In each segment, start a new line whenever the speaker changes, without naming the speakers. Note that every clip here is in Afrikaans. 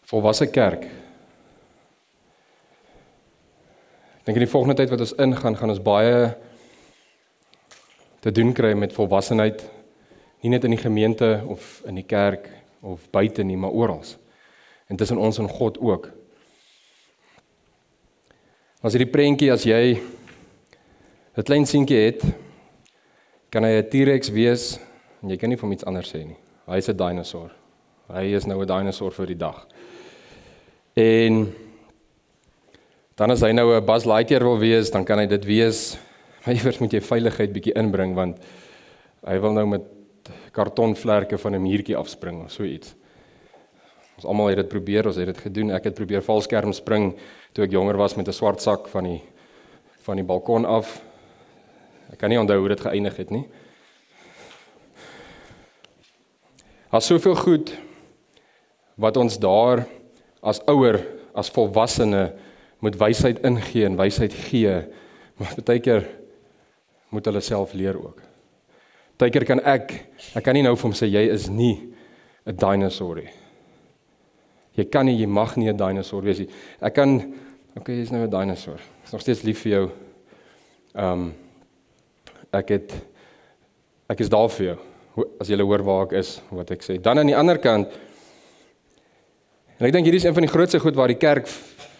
Volwasse kerk. Ek dink in die volgende tyd wat ons ingaan, gaan ons baie te doen kry met volwassenheid, nie net in die gemeente of in die kerk of buite nie, maar oral. En tussen ons en God ook. As hierdie prentjie, as jy 'n klein seentjie het, kan hy 'n T-Rex wees, en jy kan nie van iets anders sê nie. Hy is 'n dinosaur. Hy is nou 'n dinosaur vir die dag. En dan as hy nou 'n Buzz Lightyear wil wees, dan kan hy dit wees. Maar iewers moet jy veiligheid bietjie inbring, want hy wil nou met kartonvlerke van 'n muurtjie afspring of so iets. Ons almal het dit probeer, ons het dit gedoen. Ek het probeer valskerm spring toe ek jonger was met 'n swart sak van die balkon af. Ek kan nie onthou hoe dit geëindig het nie. Daar's soveel goed wat ons daar as ouer, as volwassene moet wysheid ingee en wysheid gee, maar baie keer moet hulle self leer ook. Baie keer kan ek kan nie nou vir hom sê, jy is nie 'n dinosaur nie. Jy kan nie, jy mag nie 'n dinosaur wees nie. Okay, jy is nou 'n dinosaur. Ek is nog steeds lief vir jou. Ek is daar vir jou, as jy hoor waar ek is, wat ek sê. Dan aan die ander kant, en ek dink hierdie is een van die grootste goed waar die kerk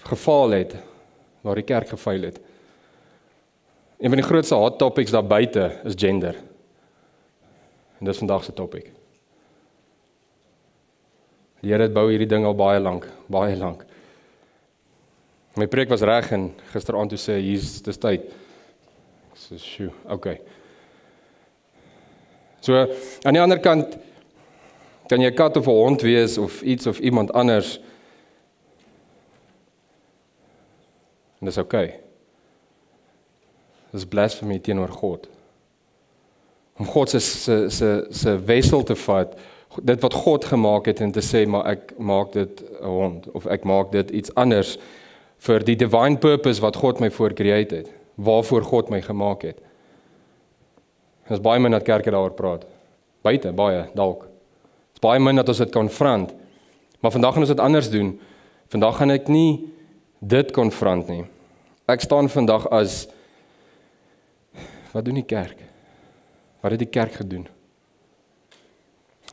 gefaal het, waar die kerk gefaal het. Een van die grootste hot topics daar buite is gender. En dis vandag se topic. Die Here het bou hierdie ding al baie lank. My preek was reg en gisteraand toe sê hier's dis tyd. Ek sê, "Sjoe, okay." So aan die ander kant kan jy 'n kat of 'n hond wees of iets of iemand anders. En dis okay. Dis blasphemy teenoor God. Om God se wesel te vat, dit wat God gemaak het en te sê, maar ek maak dit 'n hond of ek maak dit iets anders vir die divine purpose wat God my voor create het, waarvoor God my gemaak het. Ons baie min dat kerke daaroor praat. Buite baie dalk. Ons baie min dat ons dit konfront. Maar vandag gaan ons dit anders doen. Vandag gaan ek nie dit konfront nie. Ek staan vandag as, wat doen die kerk? Wat het die kerk gedoen?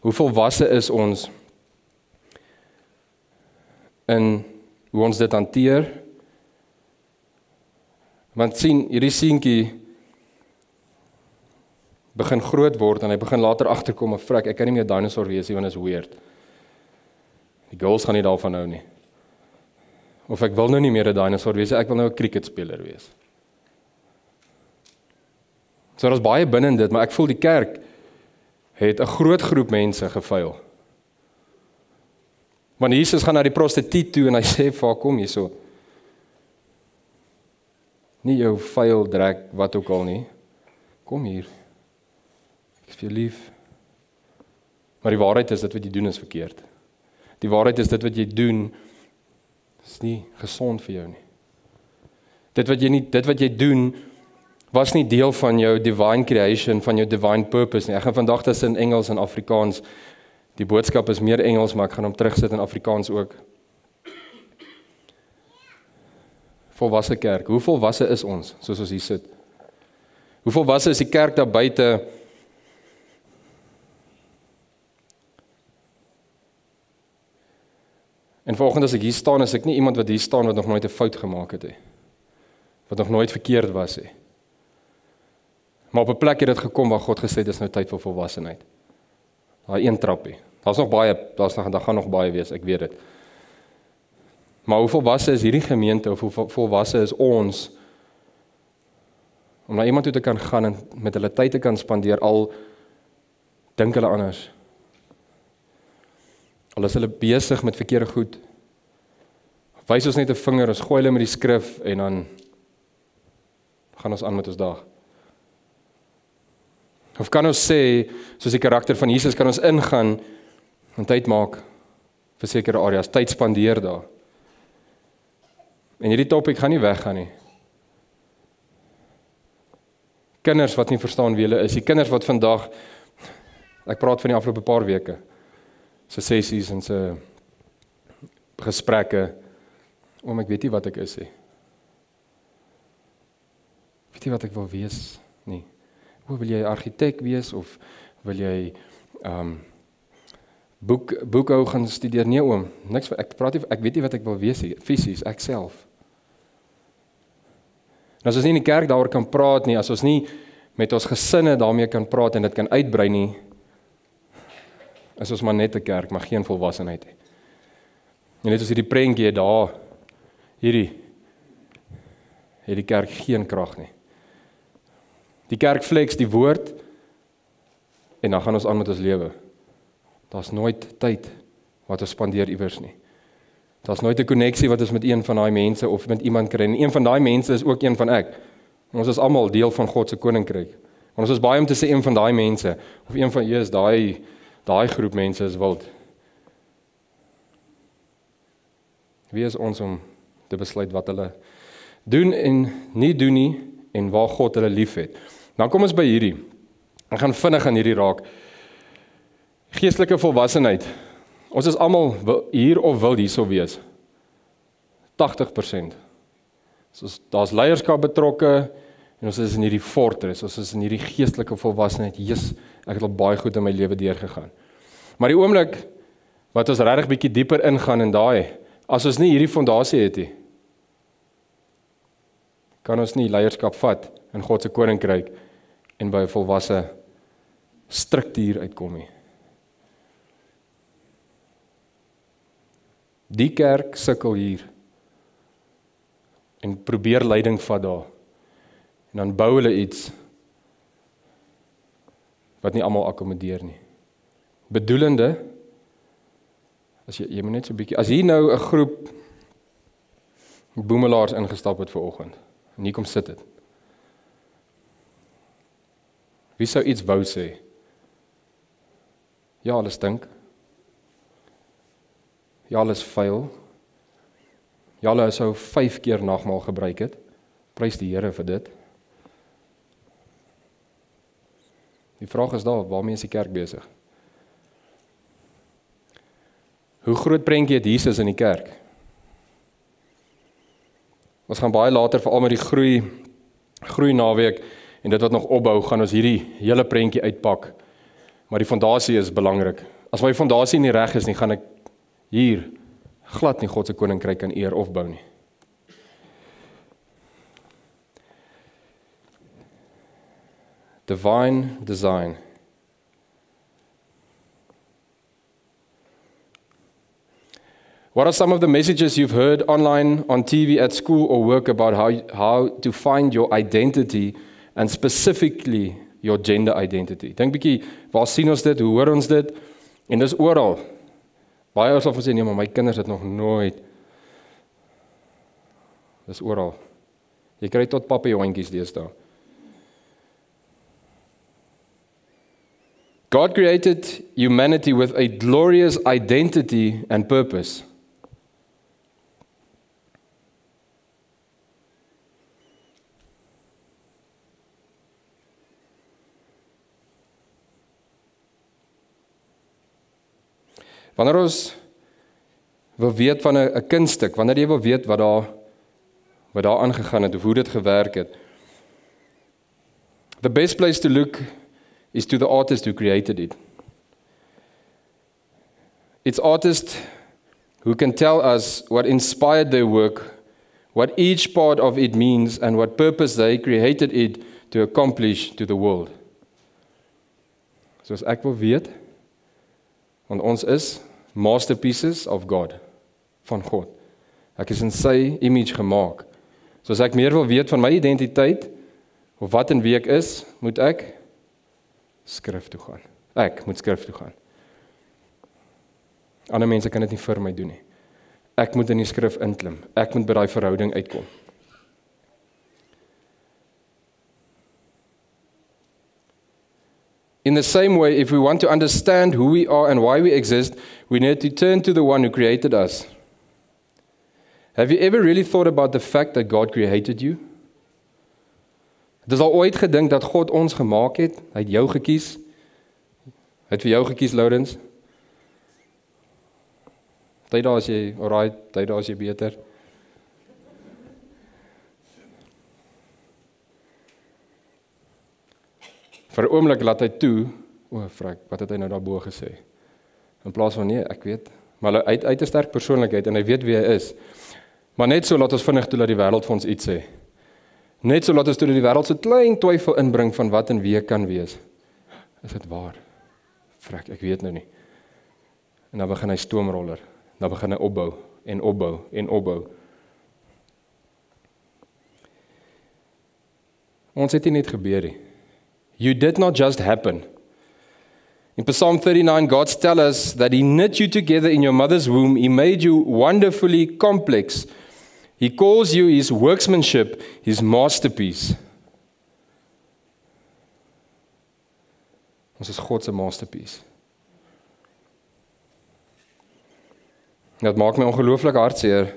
Hoe volwasse is ons in hoe ons dit hanteer? Want sien, hierdie seentjie begin groot word en hy begin later agterkom en vrek, ek kan nie meer 'n dinosaur wees nie, want dit is weird. Die girls gaan nie daarvan hou nie. Of ek wil nou nie meer 'n dinosaur wees, ek wil nou 'n cricketspeler wees. So daar's baie binne in dit, maar ek voel die kerk het 'n groot groep mense gefaal. Want Jesus gaan na die prostituut toe en hy sê vir haar, kom hierso. Nie jou vuil drek, wat ook al nie. Kom hier. Ek is vir jou lief. Maar die waarheid is, dit wat jy doen is verkeerd. Die waarheid is, dit wat jy doen is nie gesond vir jou nie. Dit wat jy doen was nie deel van jou divine creation, van jou divine purpose nie. Ek gaan vandag tussen Engels en Afrikaans, die boodskap is meer Engels, maar ek gaan hom terugsit in Afrikaans ook. Volwasse kerk, hoe volwasse is ons, soos ons hier sit? Hoe volwasse is die kerk daar buite? En volgende as ek hier staan, is ek nie iemand wat hier staan wat nog nooit 'n fout gemaak het nie. Wat nog nooit verkeerd was nie. Maar op 'n plek het dit gekom waar God gesê het, dis nou tyd vir volwassenheid. Daai een trappie. Daar gaan nog baie wees, ek weet dit. Maar hoe volwasse is hierdie gemeente, of hoe volwasse is ons, om na iemand toe te kan gaan en met hulle tyd te kan spandeer, al dink hulle anders. Al is hulle besig met verkeerde goed. Wys ons net 'n vinger, ons gooi hulle met die skrif en dan gaan ons aan met ons dag. Of kan ons sê, soos die karakter van Jesus, kan ons ingaan en tyd maak vir sekere areas, tyd spandeer daar. En hierdie topik gaan nie weggaan nie. Kinders wat nie verstaan wie hulle is, die kinders wat vandag, ek praat van die afgelope paar weke, se sessies en se gesprekke, ek weet nie wat ek is nie. Ek weet nie wat ek wil wees nie. Wil jy argitek wees, of wil jy boekhou gaan studeer? Nee oom, niks, ek weet nie wat ek wil wees nie, fisies, ek self. En as ons nie in die kerk daaroor kan praat nie, as ons nie met ons gesinne daarmee kan praat en dit kan uitbrei nie, is ons maar net 'n kerk, maar geen volwassenheid nie. En net as hierdie prentjie daar, hierdie kerk geen krag nie. Die kerk flex die woord, en dan gaan ons aan met ons lewe. Daar's nooit tyd wat ons spandeer iewers nie. Daar's nooit 'n koneksie wat ons met een van daai mense of met iemand kry. En een van daai mense is ook een van ek. Ons is almal deel van God se koninkryk. En ons is baie om te sê een van daai mense, of een van is daai groep mense is wild. Wie is ons om te besluit wat hulle doen en nie doen nie, en waar God hulle liefhet? Nou kom ons by hierdie. Ek gaan vinnig aan hierdie raak. Geestelike volwassenheid. Ons is almal hier of wil hierso wees. 80%. So daar's leierskap betrokke, en ons is in hierdie fortress, ons is in hierdie geestelike volwassenheid. Jesus, ek het al baie goed in my lewe deurgegaan. Maar die oomblik wat ons regtig bietjie dieper ingaan in daai, as ons nie hierdie fondasie het nie, kan ons nie leierskap vat in God se koninkryk en by 'n volwasse struktuur uitkom nie. Die kerk sukkel hier en probeer leiding vat daar. En dan bou hulle iets wat nie almal akkommodeer nie. Bedoelende, as jy moet net so 'n bietjie, as hier nou 'n groep boemelaars ingestap het vanoggend, en hier kom sit het. Wie sou iets wou sê? Ja, hulle stink. Ja, hulle is vuil. Ja, hulle sou 5 keer nagmaal gebruik het. Prys die Here vir dit. Die vraag is daar, waarmee is die kerk besig? Hoe groot prentjie het Jesus in die kerk? Ons gaan baie later, veral met die groei naweek, en dit wat nog opbou, gaan ons hierdie hele prentjie uitpak. Maar die fondasie is belangrik. As my fondasie nie reg is nie, gaan ek hier glad nie God se koninkryk kan eer of bou nie. Divine design. What are some of the messages you've heard online, on TV, at school or work about how to find your identity, and specifically your gender identity? Dink bietjie, waar sien ons dit, hoe hoor ons dit? En dis oral. Baie ons sal sê, nee, maar my kinders het nog nooit. Dis oral. Jy kry tot pappejontjies deesdae. God created humanity with a glorious identity and purpose. Wanneer ons wil weet van 'n kunststuk, wanneer jy wil weet wat daar aangegaan het of hoe dit gewerk het, the best place to look is to the artist who created it. It's artists who can tell us what inspired their work, what each part of it means, and what purpose they created it to accomplish to the world. So as ek wil weet, want ons is masterpieces of God, van God. Ek is in sy image gemaak. So as ek meer wil weet van my identiteit, of wat en wie ek is, moet ek skrif toe gaan. Ek moet skrif toe gaan. Ander mense kan dit nie vir my doen nie. Ek moet in die skrif inklim. Ek moet by daai verhouding uitkom. In the same way, if we want to understand who we are and why we exist, we need to turn to the one who created us. Have you ever really thought about the fact that God created you? Het is al ooit gedink dat God ons gemaak het, hy het jou gekies, hy het vir jou gekies, Lourens. Tyd daar as jy alright, tyd daar as jy beter. Vir 'n oomblik laat hy toe, vrek, wat het hy nou daarbo gesê? In plaas van nee, ek weet, maar hy het 'n sterk persoonlikheid en hy weet wie hy is. Maar net so laat ons vinnig toe dat die wêreld vir ons iets sê. Net so laat ons toe dat die wêreld so klein twyfel inbring van wat en wie kan wees. Is dit waar? Vrek, ek weet nou nie. En dan begin hy stoomroller. Dan begin hy opbou en opbou en opbou. Ons het dit net gebeur nie. You did not just happen. In Psalm 39, God tells us that He knit you together in your mother's womb. He made you wonderfully complex. He calls you His workmanship, His masterpiece. Ons is God se masterpiece. Dit maak my ongelooflik hartseer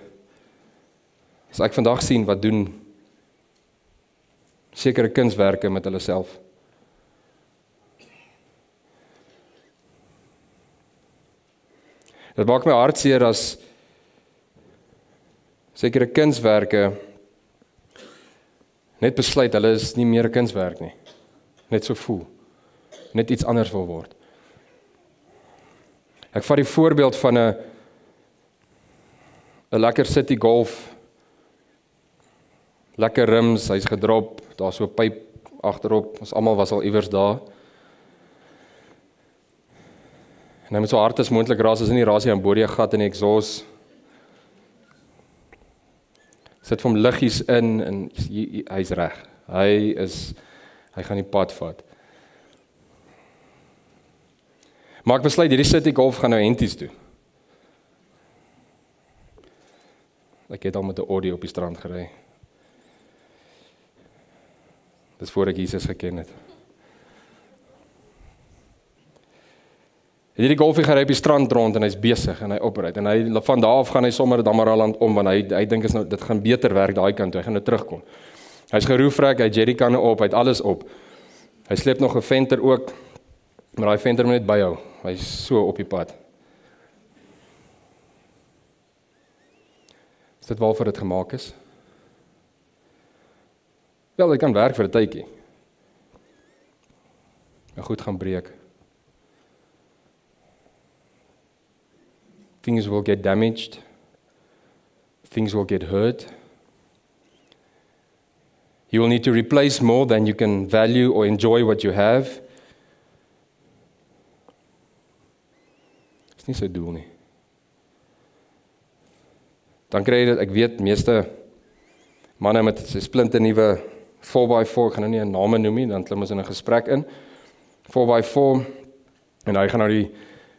as ek vandag sien wat doen sekere kunswerke met hulle self. Dit maak my hartseer as sekere kunswerke net besluit hulle is nie meer 'n kunswerk nie. Net so voel. Net iets anders wil word. Ek vat die voorbeeld van 'n lekker City Golf. Lekker rims, hy's gedrop, daar's so 'n pyp agterop. Ons almal was al iewers daar. En hy moet so hard as moontlik raas, as in die rasie aan bo die gat in die exhaust. Sit vir hom liggies in en hy's reg. Hy gaan die pad vat. Maar ek besluit hierdie City Golf gaan nou henties toe. Ek het al met 'n Audi op die strand gery. Dis voor ek Jesus geken het. Hierdie golfie gaan op die strand rond en hy's besig en hy opry en hy van daar af gaan hy sommer Damaraland om want hy dink is nou dit gaan beter werk daai kant toe, hy gaan nou terugkom. Hy's geroefrek, hy jerrykanne op, hy het alles op. Hy sleep nog 'n venter ook, maar daai venter moet net byhou. Hy's so op die pad. Is dit waarvoor dit gemaak is? Wel, dit kan werk vir 'n tydjie. Maar goed gaan breek. Things will get damaged. Things will get hurt. You will need to replace more than you can value or enjoy what you have. Dis nie sy doel nie. Dan kry jy dit, ek weet, meeste manne met sy splinte nuwe 4x4, ek gaan nou nie 'n name noem nie, dan klim ons in 'n gesprek in. 4x4 en hy gaan nou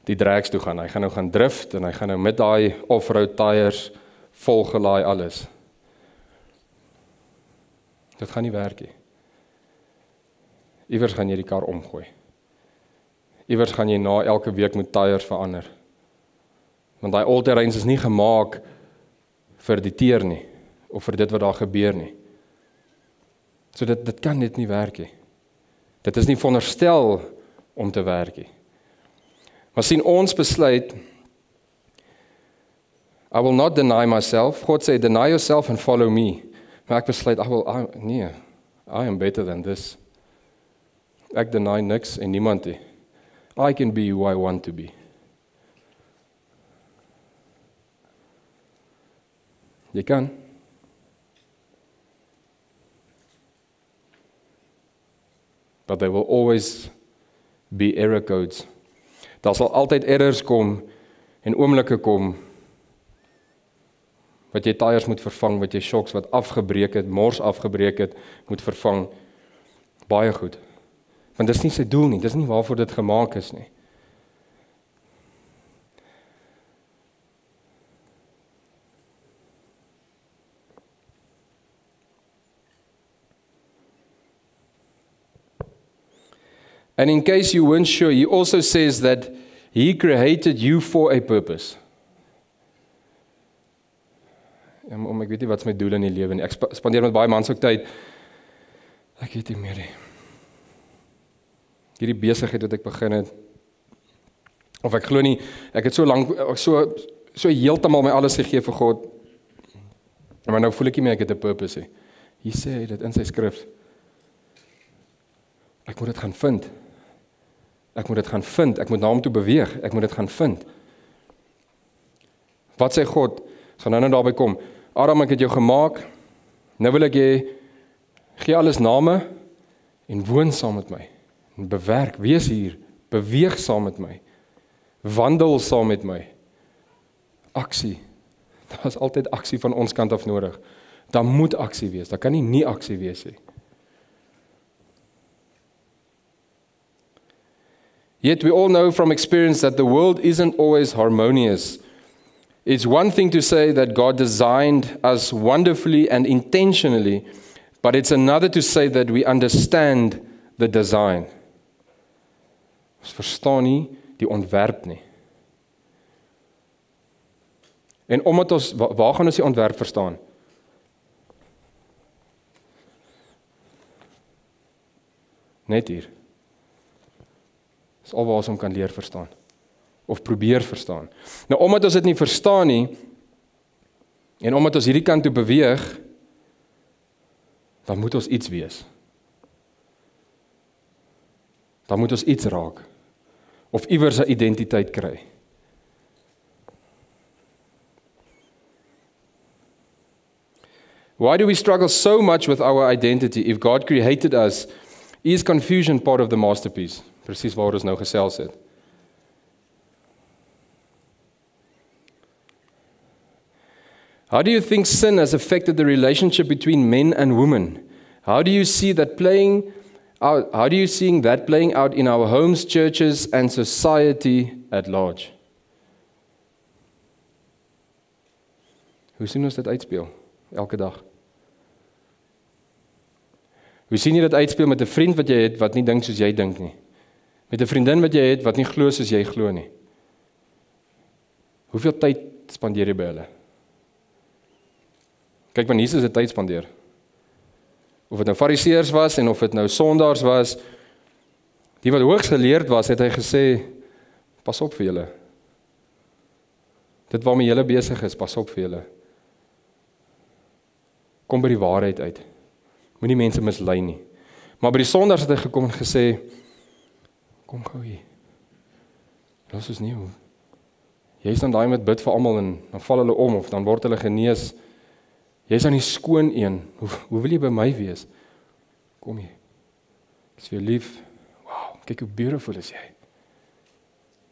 die drags toe gaan. Hy gaan nou gaan drift en hy gaan nou met daai off-road tyres volgelaai alles. Dit gaan nie werk nie. Iewers gaan jy die kar omgooi. Iewers gaan jy na elke week moet tyres verander. Want daai all-terrains is nie gemaak vir die teer nie of vir dit wat daar gebeur nie. So dit kan net nie werk nie. Dit is nie veronderstel om te werk nie. Maar sien ons besluit, I will not deny myself. God sê, deny yourself and follow me. Maar ek besluit, nee, I am better than this. Ek deny niks en niemand nie. I can be who I want to be. Jy kan. But there will always be error codes. Daar sal altyd errors kom en oomblikke kom wat jy tyres moet vervang, wat jy shocks wat afgebreek het, mors afgebreek het, moet vervang. Baie goed. Want dis nie sy doel nie, dis nie waarvoor dit gemaak is nie. And in case you weren't sure, he also says that he created you for a purpose. Ek weet nie wat is my doel in die lewe nie. Ek spandeer met baie mans ook tyd. Ek weet nie meer nie. Hierdie besigheid wat ek begin het, of ek glo nie, ek het so lank, so so heeltemal my alles gegee vir God, maar nou voel ek nie meer ek het 'n purpose nie. Hier sê hy dit in sy skrif. Ek moet dit gaan vind. Ek moet dit gaan vind. Ek moet na hom toe beweeg. Ek moet dit gaan vind. Wat sê God? Ons gaan nou daarby kom. Adam, ek het jou gemaak. Nou wil ek jy gee alles name en woon saam met my. En bewerk, wees hier, beweeg saam met my. Wandel saam met my. Aksie. Daar is altyd aksie van ons kant af nodig. Daar moet aksie wees. Daar kan nie aksie wees nie. Yet we all know from experience that the world isn't always harmonious. It's one thing to say that God designed us wonderfully and intentionally, but it's another to say that we understand the design. Ons verstaan nie die ontwerp nie. En omdat ons, waar gaan ons die ontwerp verstaan? Net hier. Dis al waar ons hom kan leer verstaan. Of probeer verstaan. Nou, omdat ons dit nie verstaan nie, en omdat ons hierdie kant toe beweeg, dan moet ons iets wees. Dan moet ons iets raak. Of iewers 'n identiteit kry. Why do we struggle so much with our identity? If God created us, is confusion part of the masterpiece? Presies waar ons nou gesels het. How do you think sin has affected the relationship between men and women? How do you see that playing out in our homes, churches and society at large? Hoe sien ons dit uitspeel elke dag? Hoe sien jy dit uitspeel met 'n vriend wat jy het wat nie dink soos jy dink nie? Met 'n vriendin wat jy het wat nie glo soos jy glo nie? Hoeveel tyd spandeer jy by hulle? Kyk, want Jesus het tyd spandeer. Of dit nou fariseërs was en of dit nou sondaars was, die wat hoogs geleerd was, het hy gesê, pas op vir julle. Dit waarmee julle besig is, pas op vir julle. Kom by die waarheid uit. Moenie mense mislei nie. Maar by die sondaars het hy gekom en gesê, kom gou hier. Dit is nie. Jy is dan daai met bid vir almal en dan val hulle om of dan word hulle genees. Jy is dan die skoon een. Hoe wil jy by my wees? Kom hier. Ek is vir jou lief. Wow, kyk hoe beautiful is jy.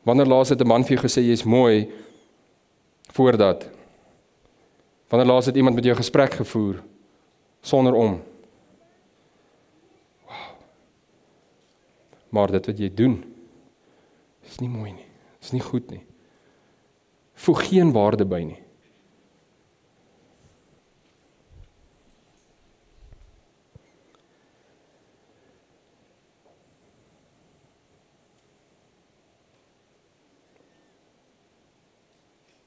Wanneer laas het 'n man vir jou gesê jy is mooi voordat? Wanneer laas het iemand met jou gesprek gevoer sonder om? Wow. Maar dit wat jy doen is nie mooi nie. Is nie goed nie. Voeg geen waarde by nie.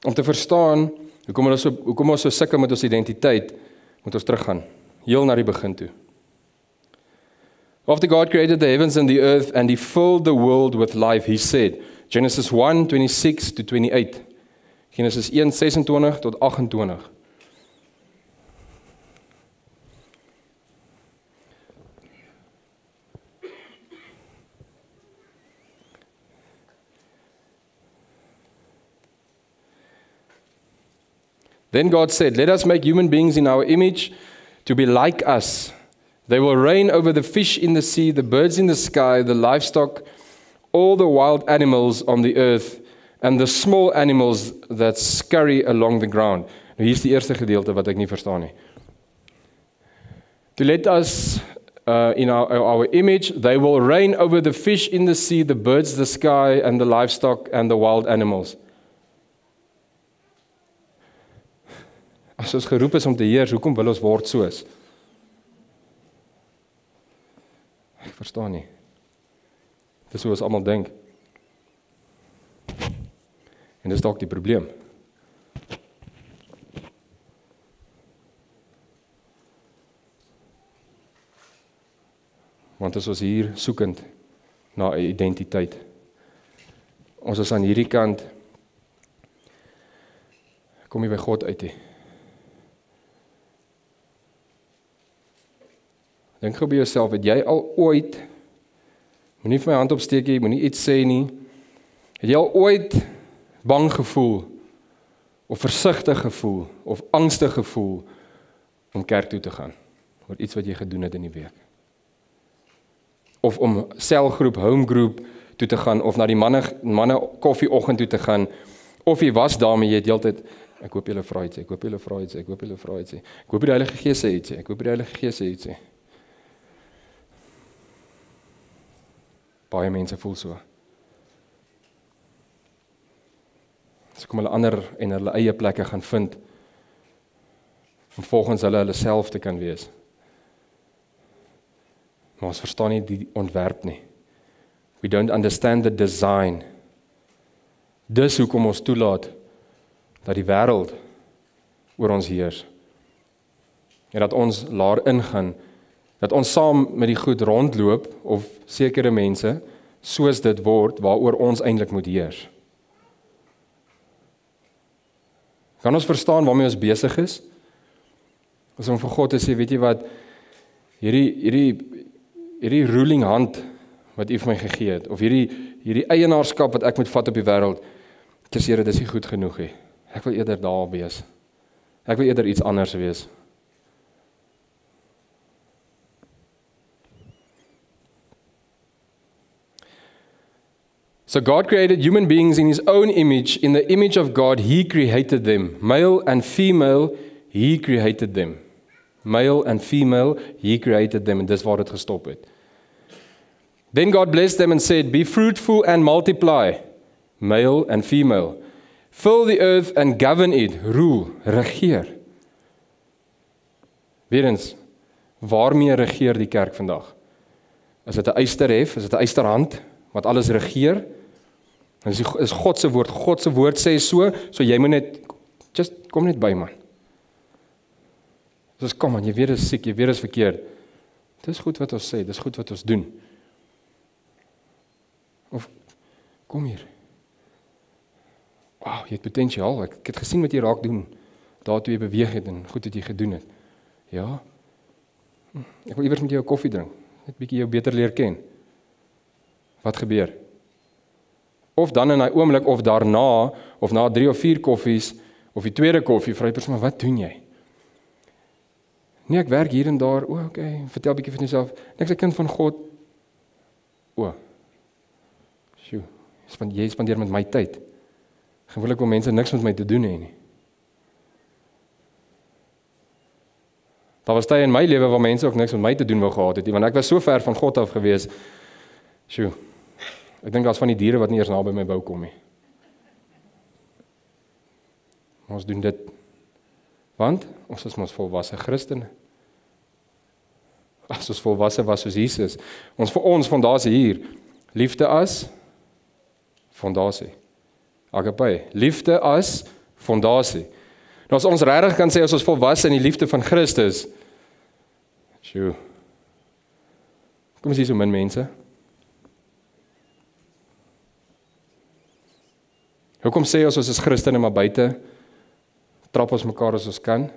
Om te verstaan, hoekom ons so sukkel met ons identiteit, moet ons teruggaan, heel na die begin toe. After God created the heavens and the earth and he filled the world with life, he said, Genesis 1:26-28, Genesis 1:26 tot 28. Then God said, let us make human beings in our image to be like us. They will reign over the fish in the sea, the birds in the sky, the livestock, all the wild animals on the earth, and the small animals that scurry along the ground. Nou hier is die eerste gedeelte wat ek nie verstaan nie. To let us in our image, they will reign over the fish in the sea, the birds, the sky, and the livestock, and the wild animals. As ons geroep is om te heers, hoekom wil ons word soos? Ek verstaan nie. Dis hoe ons almal dink. En dis dalk die probleem. Want as ons hier soekend na 'n identiteit. Ons is aan hierdie kant kom jy by God uit nie. Dink gou by jouself, het jy al ooit, moenie vir my hand opsteek nie, moenie iets sê nie, het jy al ooit bang gevoel, of versigtig gevoel, of angstig gevoel, om kerk toe te gaan, oor iets wat jy gedoen het in die week? Of om selgroep, homegroep toe te gaan, of na die manne koffieoggend toe te gaan, of jy was daar, maar jy het heeltyd, ek hoop julle vra iets, ek hoop julle vra iets, ek hoop julle vra iets, ek hoop die Heilige Gees sê iets, ek hoop die Heilige Gees sê iets. Baie mense voel so. So kom hulle ander en hulle eie plekke gaan vind, om volgens hulle self te kan wees. Maar ons verstaan nie die ontwerp nie. We don't understand the design. Dis hoekom ons toelaat, dat die wêreld oor ons heers. En dat ons laar ingaan, dat ons saam met die goed rondloop, of sekere mense, soos dit word, waaroor ons eintlik moet heers. Kan ons verstaan waarmee ons besig is? As om vir God te sê, weet jy wat, hierdie ruling hand, wat U vir my gegee het, of hierdie eienaarskap wat ek moet vat op die wêreld, Here, dis nie goed genoeg nie. Ek wil eerder daar wees. Ek wil eerder iets anders wees. So God created human beings in His own image. In the image of God, He created them. Male and female, He created them. Male and female, He created them. En dis waar dit gestop het. Then God blessed them and said, be fruitful and multiply. Male and female. Fill the earth and govern it. Rule, regeer. Weer eens, waarmee regeer die kerk vandag? Is dit 'n eysterhef? Is dit 'n eysterhand wat alles regeer? Dit is God se woord. God se woord sê so jy moet net, kom net by, man. Dus kom man, jy weet is siek, jy weet is verkeerd. Dit is goed wat ons sê, dit is goed wat ons doen. Of, kom hier. Wow, jy het potensiaal, ek het gesien wat jy raak doen, daartoe jy beweeg het en goed wat jy gedoen het. Ja, ek wil iewers met jou koffie drink, net bietjie jou beter leer ken. Wat gebeur? Of dan in 'n oomblik, of daarna, of na 3 of 4 koffies, of die tweede koffie, vra die persoon, maar wat doen jy? Nee, ek werk hier en daar, okay, vertel bietjie van jouself, ek's 'n kind van God. Sjoe, jy spandeer met my tyd. Gewoonlik wil mense niks met my te doen hê nie. Daar was tye in my lewe waar mense ook niks met my te doen wou gehad het nie, want ek was so ver van God af gewees. Sjoe, ek dink daar's van die diere wat nie eers naby my wou kom nie. Ons doen dit, want ons is mos volwasse Christene. As ons volwasse was soos Jesus, vir ons fondasie hier, liefde as fondasie. Agape, liefde as fondasie. Nou as ons regtig kan sê as ons volwasse in die liefde van Christus, sjoe, kom ons hier so min mense. Hoekom sê ons is Christene maar buite, trap ons mekaar as ons kan?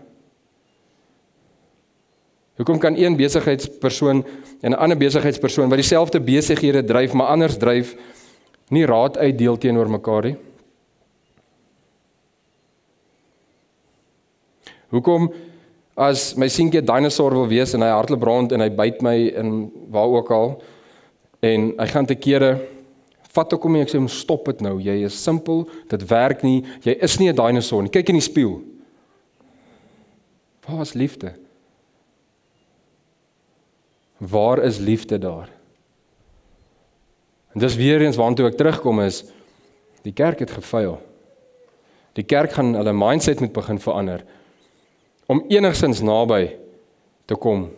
Hoekom kan een besigheidspersoon en 'n ander besigheidspersoon wat dieselfde besighede dryf, maar anders dryf, nie raad uitdeel teenoor mekaar nie? Hoekom as my seentjie 'n dinosaur wil wees en hy hardloop rond en hy byt my in waar ook al en hy gaan te kere, vat ek hom en ek sê hom stop dit nou, jy is simpel, dit werk nie, jy is nie 'n dinosaur nie, kyk in die spieël. Waar is liefde? Waar is liefde daar? En dis weer eens waartoe ek terugkom is, die kerk het gefaal. Die kerk gaan hulle mindset moet begin verander, om enigstens naby te kom.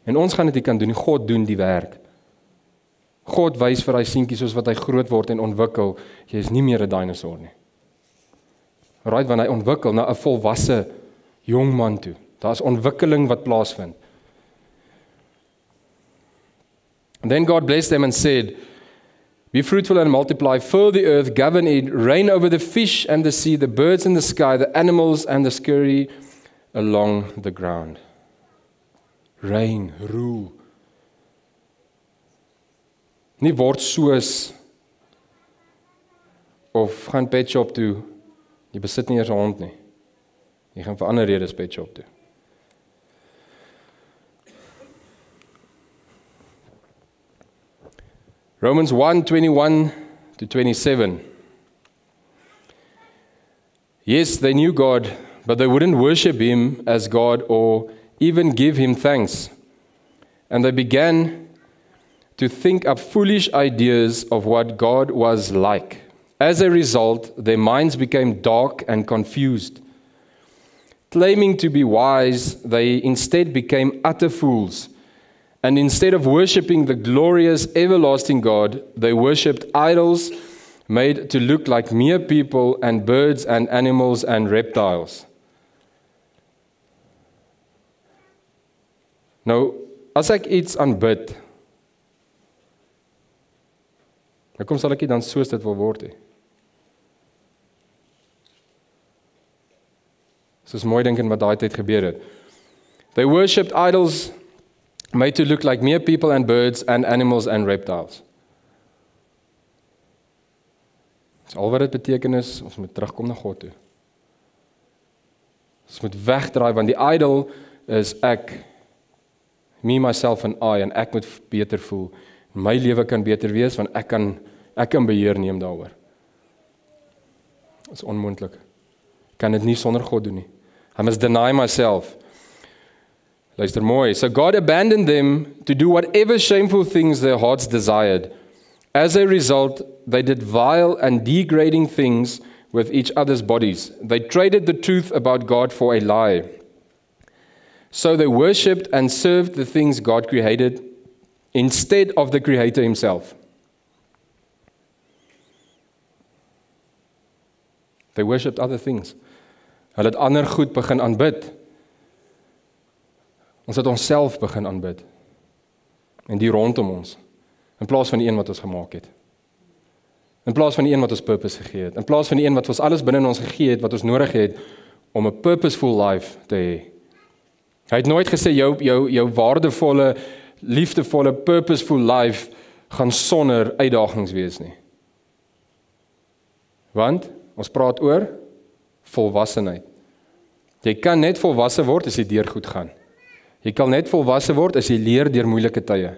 En ons gaan dit nie kan doen, God doen die werk. God wys vir hy seentjie soos wat hy groot word en ontwikkel, jy is nie meer 'n dinosaur nie. Right, wanneer hy ontwikkel na 'n volwasse jong man toe. Daar's ontwikkeling wat plaasvind. And then God blessed them and said, Be fruitful and multiply, fill the earth, govern it, reign over the fish and the sea, the birds in the sky, the animals and the scurry along the ground. Reign, rule. Nie word soos of gaan pet shop toe, jy besit nie eers 'n hond nie. Jy gaan vir ander redes pet shop toe. Romans 1:21-27. Yes, they knew God, but they wouldn't worship Him as God or even give Him thanks. And they began to think up foolish ideas of what God was like. As a result, their minds became dark and confused. Claiming to be wise, they instead became utter fools. And instead of worshipping the glorious, everlasting God, they worshipped idols made to look like mere people and birds and animals and reptiles. Nou, as ek iets aanbid, hoekom sal ek nie dan soos dit wil word nie? Soos mooi dink in wat daai tyd gebeur het. They worshipped idols made to look like mere people and birds and animals and reptiles. Dis al wat dit beteken is, ons moet terugkom na God toe. Ons moet wegdraai, want die idol is ek, me, myself and I, en ek moet beter voel. My lewe kan beter wees, want ek kan beheer neem daaroor. Dit is onmoontlik. Ek kan dit nie sonder God doen nie. I must deny myself. Luister mooi. So God abandoned them to do whatever shameful things their hearts desired. As a result, they did vile and degrading things with each other's bodies. They traded the truth about God for a lie. So they worshipped and served the things God created instead of the Creator Himself. They worshipped other things. Hulle het ander goed begin aanbid. Ons het onsself begin aanbid. En die rondom ons. In plaas van die een wat ons gemaak het. In plaas van die een wat ons purpose gegee het. In plaas van die een wat ons alles binne ons gegee het, wat ons nodig het, om 'n purposeful life te hê. Hy het nooit gesê, jou waardevolle, liefdevolle, purposeful life gaan sonder uitdagings wees nie. Want, ons praat oor volwassenheid. Jy kan net volwasse word as jy deur goed gaan. Jy kan net volwasse word as jy leer deur moeilike tye.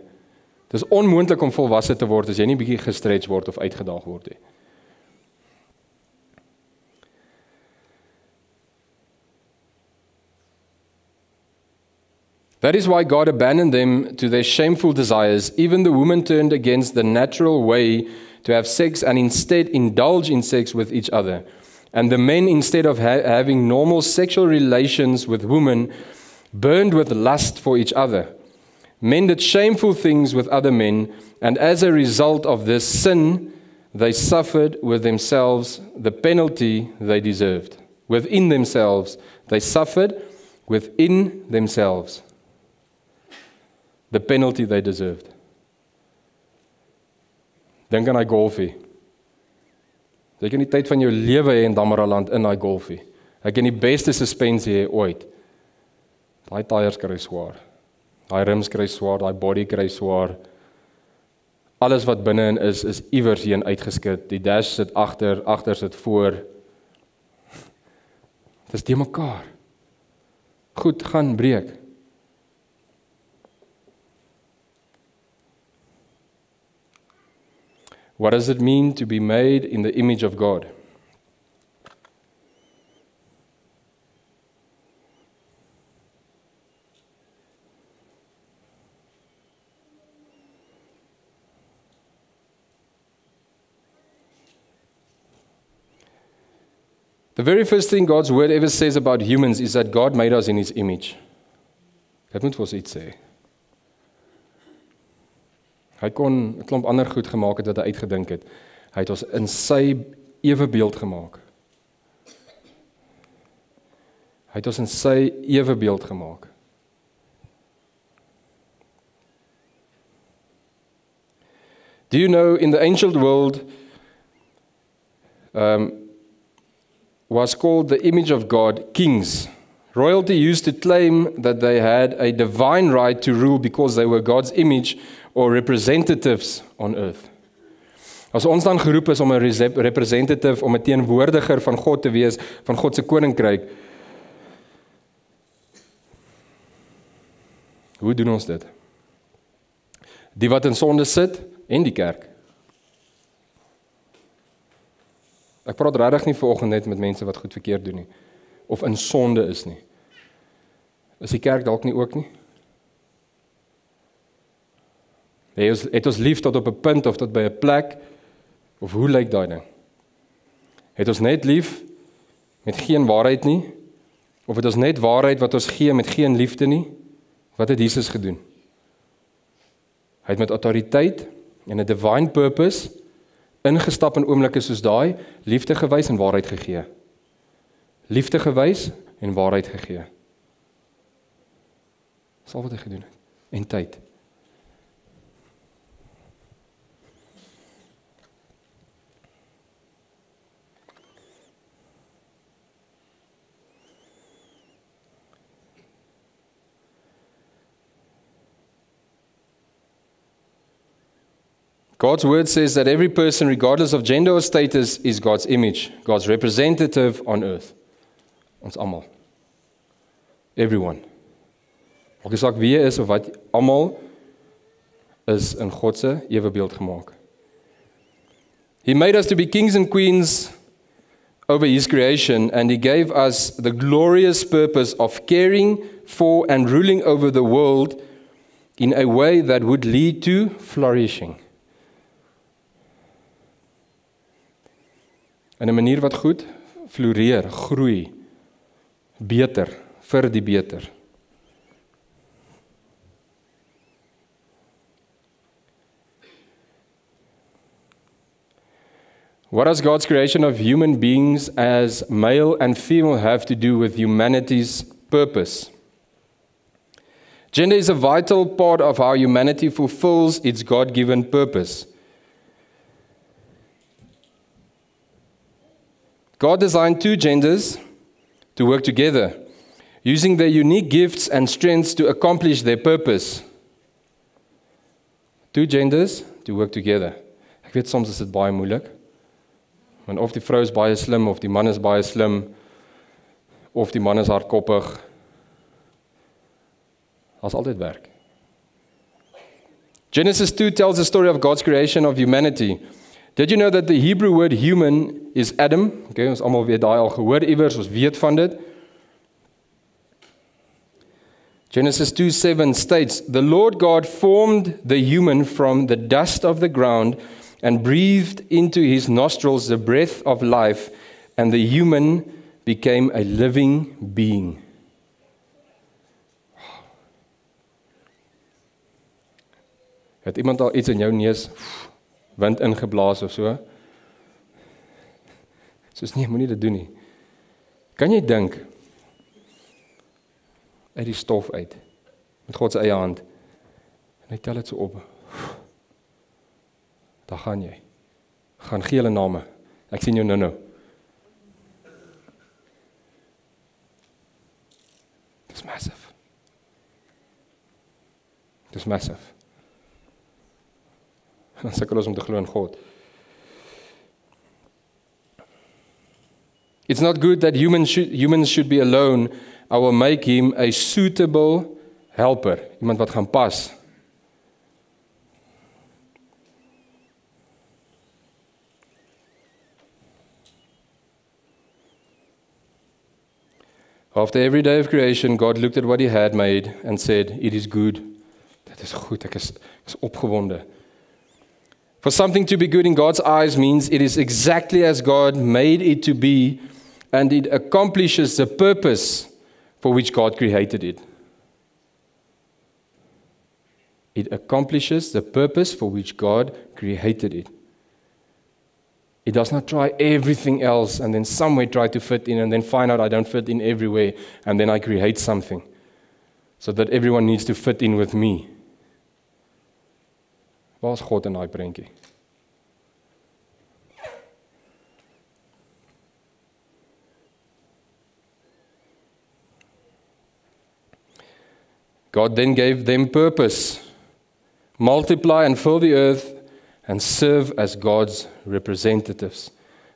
Dit is onmoontlik om volwasse te word as jy nie bietjie gestretch word of uitgedaag word nie. That is why God abandoned them to their shameful desires. Even the woman turned against the natural way to have sex and instead indulge in sex with each other. And the men, instead of having normal sexual relations with women, burned with lust for each other. Men did shameful things with other men, and as a result of this sin, they suffered with themselves the penalty they deserved. Within themselves, they suffered within themselves the penalty they deserved. Dink aan die golfie. Jy kan die tyd van jou lewe hê in Damaraland in daai golfie. Ek kan die beste suspensie hê ooit. Daai tyres kry swaar. Daai rims kry swaar, daai body kry swaar. Alles wat binne-in is iewers heen uitgeskit. Die dash sit agter sit voor. Dit is te mekaar. Goed gaan breek. What does it mean to be made in the image of God? The very first thing God's word ever says about humans is that God made us in His image. Dit moet vir ons iets sê. Hy kon 'n klomp ander goed gemaak het wat hy uitgedink het. Hy het ons in sy ewebeeld gemaak. Hy het ons in sy ewebeeld gemaak. Do you know, in the ancient world, was called the image of God, kings. Royalty used to claim that they had a divine right to rule because they were God's image or representatives on earth. As ons dan geroep is om 'n representative, om 'n teenwoordiger van God te wees, van God se koninkryk, hoe doen ons dit? Die wat in sonde sit en die kerk. Ek praat regtig nie vanoggend net met mense wat goed verkeerd doen nie, of in sonde is nie. Is die kerk dalk nie ook nie? Het ons lief tot op 'n punt of tot by 'n plek, of hoe lyk daai ding? Het ons net lief met geen waarheid nie, of het ons net waarheid wat ons gee met geen liefde nie? Wat het Jesus gedoen? Hy het met autoriteit en 'n divine purpose ingestap in oomblikke soos daai, liefde gewys en waarheid gegee. Liefde gewys en waarheid gegee. Dis al wat hy gedoen het. En tyd. God's word says that every person, regardless of gender or status, is God's image, God's representative on earth. Ons almal. Everyone. Maak nie saak wie jy is of wat, almal is in God se ewebeeld gemaak. He made us to be kings and queens over His creation, and He gave us the glorious purpose of caring for and ruling over the world in a way that would lead to flourishing. In 'n manier wat goed floreer, groei, beter, vir die beter. What does God's creation of human beings as male and female have to do with humanity's purpose? Gender is a vital part of how humanity fulfills its God-given purpose. God designed two genders to work together, using their unique gifts and strengths to accomplish their purpose. Two genders to work together. Ek weet soms is dit baie moeilik. Want of die vrou is baie slim, of die man is baie slim, of die man is hardkoppig. Daar's altyd werk. Genesis 2 tells the story of God's creation of humanity. Did you know that the Hebrew word human is Adam? Okay, ons almal weet daai al gehoor iewers, ons weet van dit. Genesis 2:7 states, "The Lord God formed the human from the dust of the ground and breathed into his nostrils the breath of life, and the human became a living being." Het iemand al iets in jou neus wind ingeblaas of so? Soos nee, moenie dit doen nie. Kan jy dink uit die stof uit met God se eie hand en hy tel dit so op. Daar gaan jy. Gaan gee hulle name. Ek sien jou nou. Dis massive. Dis massive. En dan sukkel ons om te glo in God. It's not good that humans should be alone. I will make him a suitable helper. Iemand wat gaan pas. After every day of creation, God looked at what he had made and said, "It is good." Dit is goed, ek is opgewonde. For something to be good in God's eyes means it is exactly as God made it to be, and it accomplishes the purpose for which God created it. It accomplishes the purpose for which God created it. It does not try everything else and then somewhere try to fit in and then find out I don't fit in everywhere and then I create something so that everyone needs to fit in with me. Waar is God in daai prentjie? God then gave them purpose. Multiply and fill the earth and serve as God's representatives.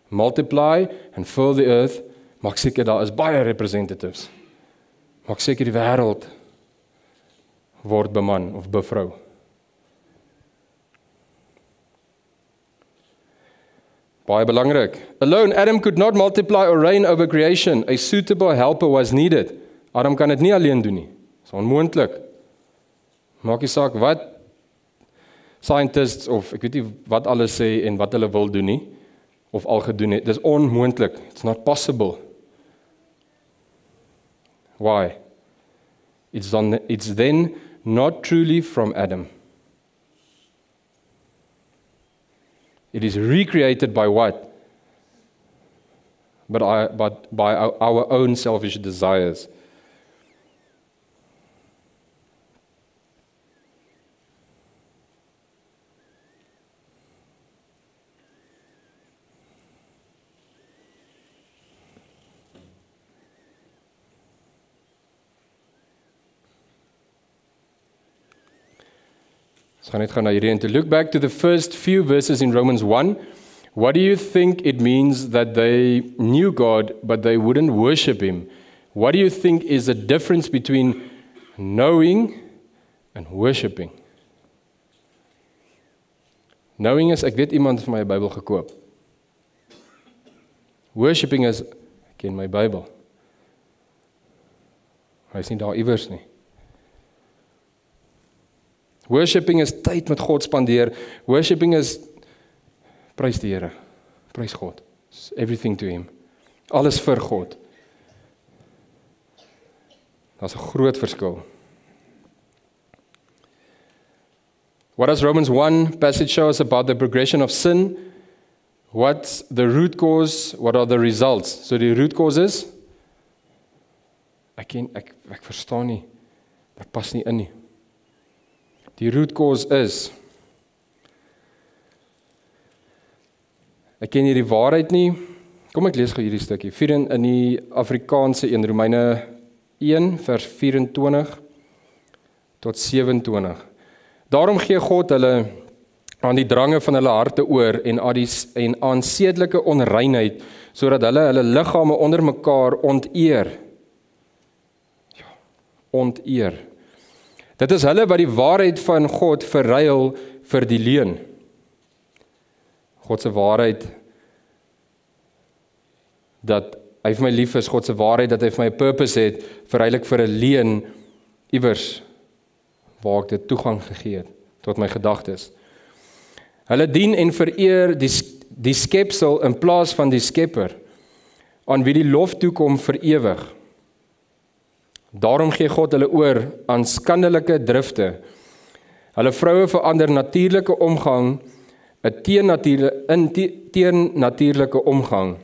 Multiply and fill the earth. Maak seker daar is baie representatives. Maak seker die wêreld word beman of bevrou. Baie belangrik. Alone Adam could not multiply or reign over creation. A suitable helper was needed. Adam kan dit nie alleen doen nie. Dit is onmoontlik. Maak nie saak wat scientists of ek weet nie wat alles sê en wat hulle wil doen nie of al gedoen het. Dit is onmoontlik. It's not possible. Why? It's then not truly from Adam. It is recreated by what? But by our own selfish desires. So gaan net gou na hierdie en to look back to the first few verses in Romans 1. What do you think it means that they knew God but they wouldn't worship him? What do you think is the difference between knowing and worshiping? Knowing is ek weet iemand vir my 'n Bybel gekoop. Worshiping is ek ken my Bybel. Hy is nie daar iewers nie. Worshipping is tyd met God spandeer. Worshipping is prys die Here. Prys God. It's everything to him. Alles vir God. Daar's 'n groot verskil. What does Romans 1 passage show us about the progression of sin? What's the root cause? What are the results? So die root cause is ek verstaan nie. Dit pas nie in nie. Die root cause is ek ken hierdie waarheid nie. Kom ek lees gou hierdie stukkie. In die Afrikaanse een, Romeine 1 vers 24 tot 27. Daarom gee God hulle aan die drange van hulle harte oor en aan sedelike onreinheid, sodat hulle liggame onder mekaar onteer. Ja, onteer. Dit is hulle wat die waarheid van God verruil vir die leuen. God se waarheid dat hy vir my lief is, God se waarheid dat hy vir my 'n purpose het, verruil ek vir 'n leuen iewers waar ek dit toegang gegee het tot my gedagtes. Hulle dien en vereer die skepsel in plaas van die Skepper, aan wie die lof toekom vir ewig. Daarom gee God hulle oor aan skandelike drifte. Hulle vroue verander natuurlike omgang 'n teennatuurlike omgang.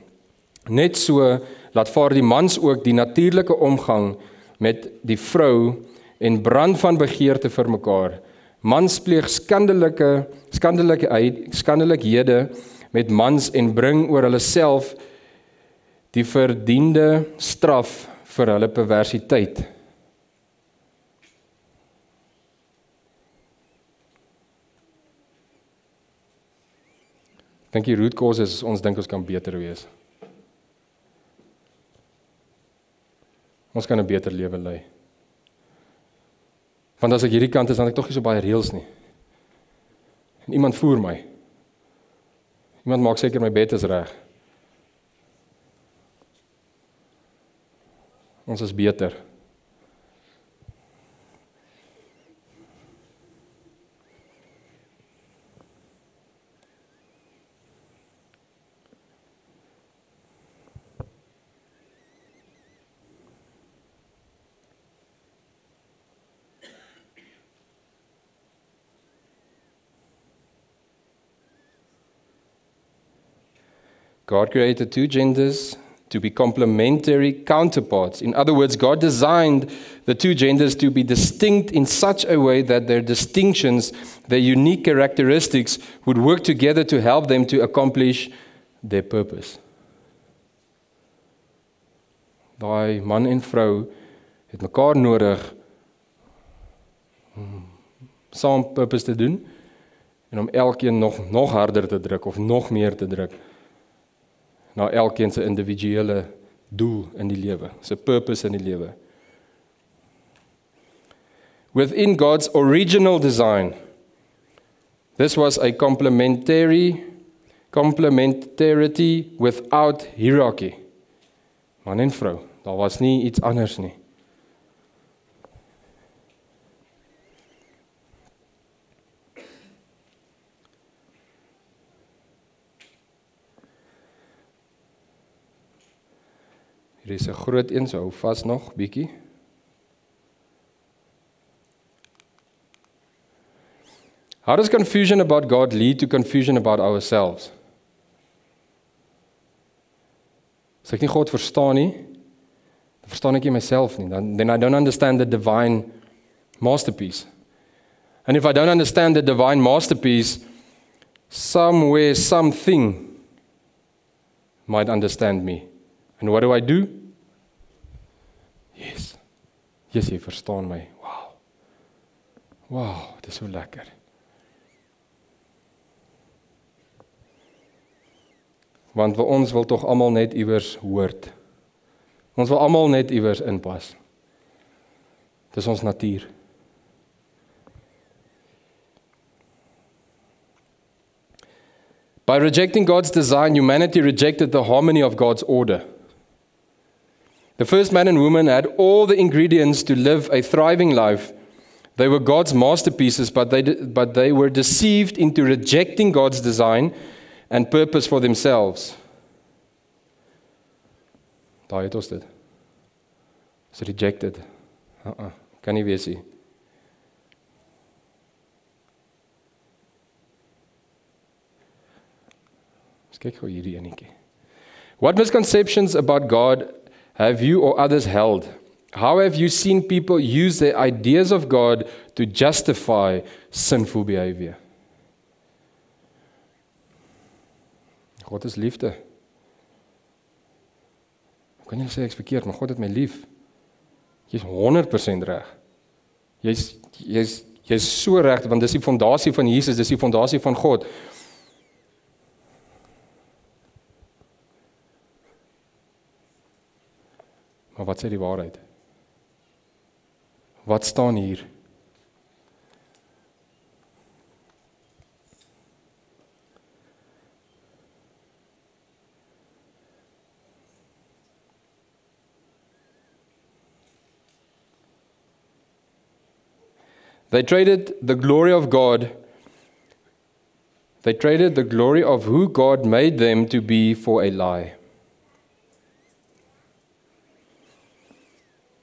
Net so laat vaar die mans ook die natuurlike omgang met die vrou en brand van begeerte vir mekaar. Mans pleeg skandelikhede met mans en bring oor hulle self die verdiende straf vir hulle perversiteit. Ek dink die root cause is ons dink ons kan beter wees. Ons kan 'n beter lewe lei. Want as ek hierdie kant is, dan het ek tog nie so baie reëls nie. En iemand voer my. Iemand maak seker my bed is reg. Ons is beter. God created two genders to be complementary counterparts. In other words, God designed the two genders to be distinct in such a way that their distinctions, their unique characteristics, would work together to help them to accomplish their purpose. Daai man en vrou het mekaar nodig om saam purpose te doen en om elkeen nog harder te druk of nog meer te druk na elkeen se individuele doel in die lewe, se purpose in die lewe. Within God's original design, this was a complementarity without hierarchy. Man en vrou, daar was nie iets anders nie. Hier is 'n groot een, so hou vas nog bietjie. How does confusion about God lead to confusion about ourselves? As ek nie God verstaan nie, dan verstaan ek nie myself nie. Then I don't understand the divine masterpiece. And if I don't understand the divine masterpiece, somewhere, something might understand me. And what do? Yes, jy verstaan my. Wow, dit is so lekker. Want ons wil tog almal net iewers hoort. Ons wil almal net iewers inpas. Dis ons natuur. By rejecting God's design, humanity rejected the harmony of God's order. The first man and woman had all the ingredients to live a thriving life. They were God's masterpieces, but they were deceived into rejecting God's design and purpose for themselves. Daai het ons dit. It's rejected. Kan nie wees nie. Kyk gou hierdie enetjie. What misconceptions about God have you or others held? How have you seen people use their ideas of God to justify sinful behavior? God is liefde. Hoe kan jy sê ek's verkeerd, maar God het my lief? Jy's 100% reg. Jy's so reg, want dis die fondasie van Jesus, dis die fondasie van God. Maar wat sê die waarheid? Wat staan hier? They traded the glory of God. They traded the glory of who God made them to be for a lie.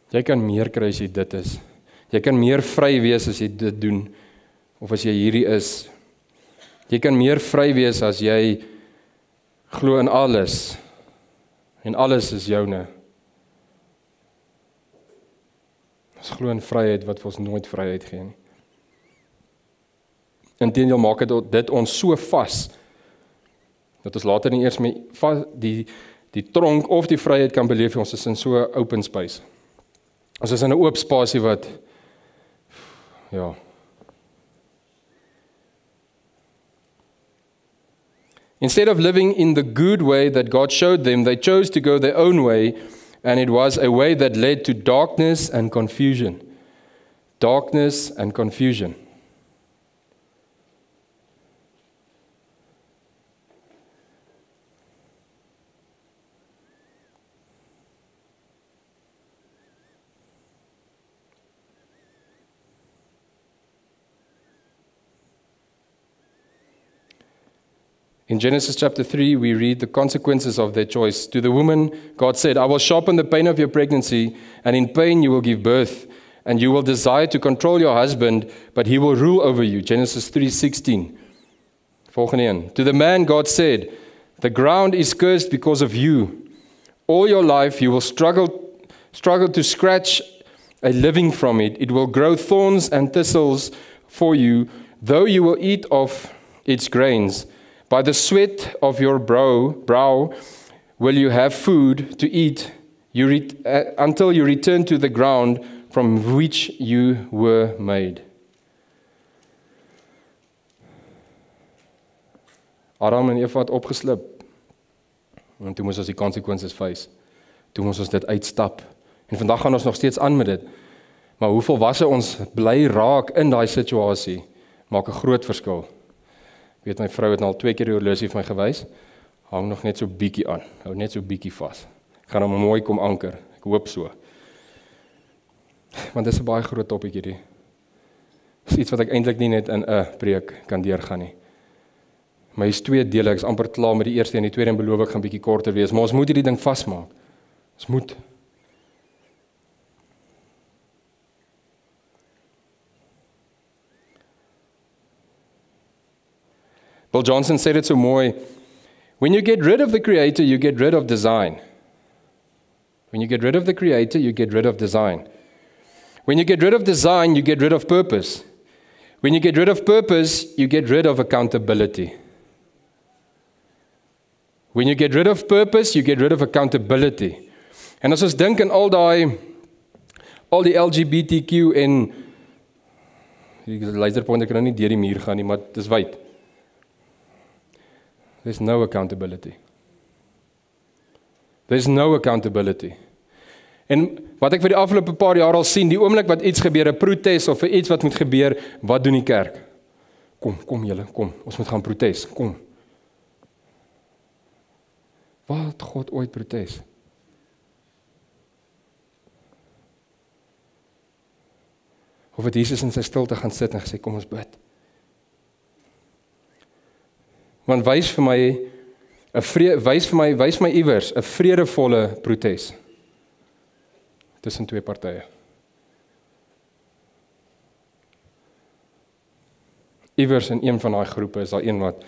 Jy kan meer kry as jy dit is. Jy kan meer vry wees as jy dit doen, of as jy hierdie is. Jy kan meer vry wees as jy glo in alles, en alles is joune. Ons glo in vryheid wat vir ons nooit vryheid gee nie. Inteendeel maak dit ons so vas, dat ons later nie eers die tronk of die vryheid kan beleef, ons is in so 'n open space. Ons is in 'n oop spasie wat, ja. Instead of living in the good way that God showed them, they chose to go their own way, and it was a way that led to darkness and confusion. Darkness and confusion. In Genesis chapter 3, we read the consequences of their choice. To the woman, God said, I will sharpen the pain of your pregnancy, and in pain you will give birth, and you will desire to control your husband, but he will rule over you. Genesis 3:16. Volgende een. To the man, God said, the ground is cursed because of you. All your life you will struggle to scratch a living from it. It will grow thorns and thistles for you, though you will eat of its grains. By the sweat of your brow will you have food to eat until you return to the ground from which you were made. Adam en Eva het opgeslip. En toe moes ons die consequences face. Toe moes ons dit uitstap. En vandag gaan ons nog steeds aan met dit. Maar hoe volwasse ons bly raak in daai situasie, maak 'n groot verskil. Ek weet my vrou het al 2 keer die horlosie vir my gewys. Hang nog net so bietjie aan. Hou net so bietjie vas. Ek gaan hom mooi kom anker. Ek hoop so. Want dit is 'n baie groot topik hierdie. Dit is iets wat ek eintlik nie net in 'n preek kan deurgaan nie. Maar hier's 2 dele, ek is amper klaar met die eerste en die tweede en beloof ek gaan bietjie korter wees, maar ons moet hierdie ding vasmaak. Ons moet. Bill Johnson said it so mooi, when you get rid of the creator, you get rid of design. When you get rid of the creator, you get rid of design. When you get rid of design, you get rid of purpose. When you get rid of purpose, you get rid of accountability. When you get rid of purpose, you get rid of accountability. En as ons dink aan al die LGBTQ en die laserpointer kan nou nie deur die muur gaan nie, maar dit is wyd. There's no accountability. There's no accountability. En wat ek vir die afgelope paar jaar al sien, die oomblik wat iets gebeur, 'n protes of iets wat moet gebeur, wat doen die kerk? Kom julle, kom, ons moet gaan protes, kom. Wat het God ooit protes? Of het Jesus in sy stilte gaan sit en gesê, kom ons bid. Want wys my iewers 'n vredevolle protes tussen 2 partye. Iewers in een van daai groepe is daar een wat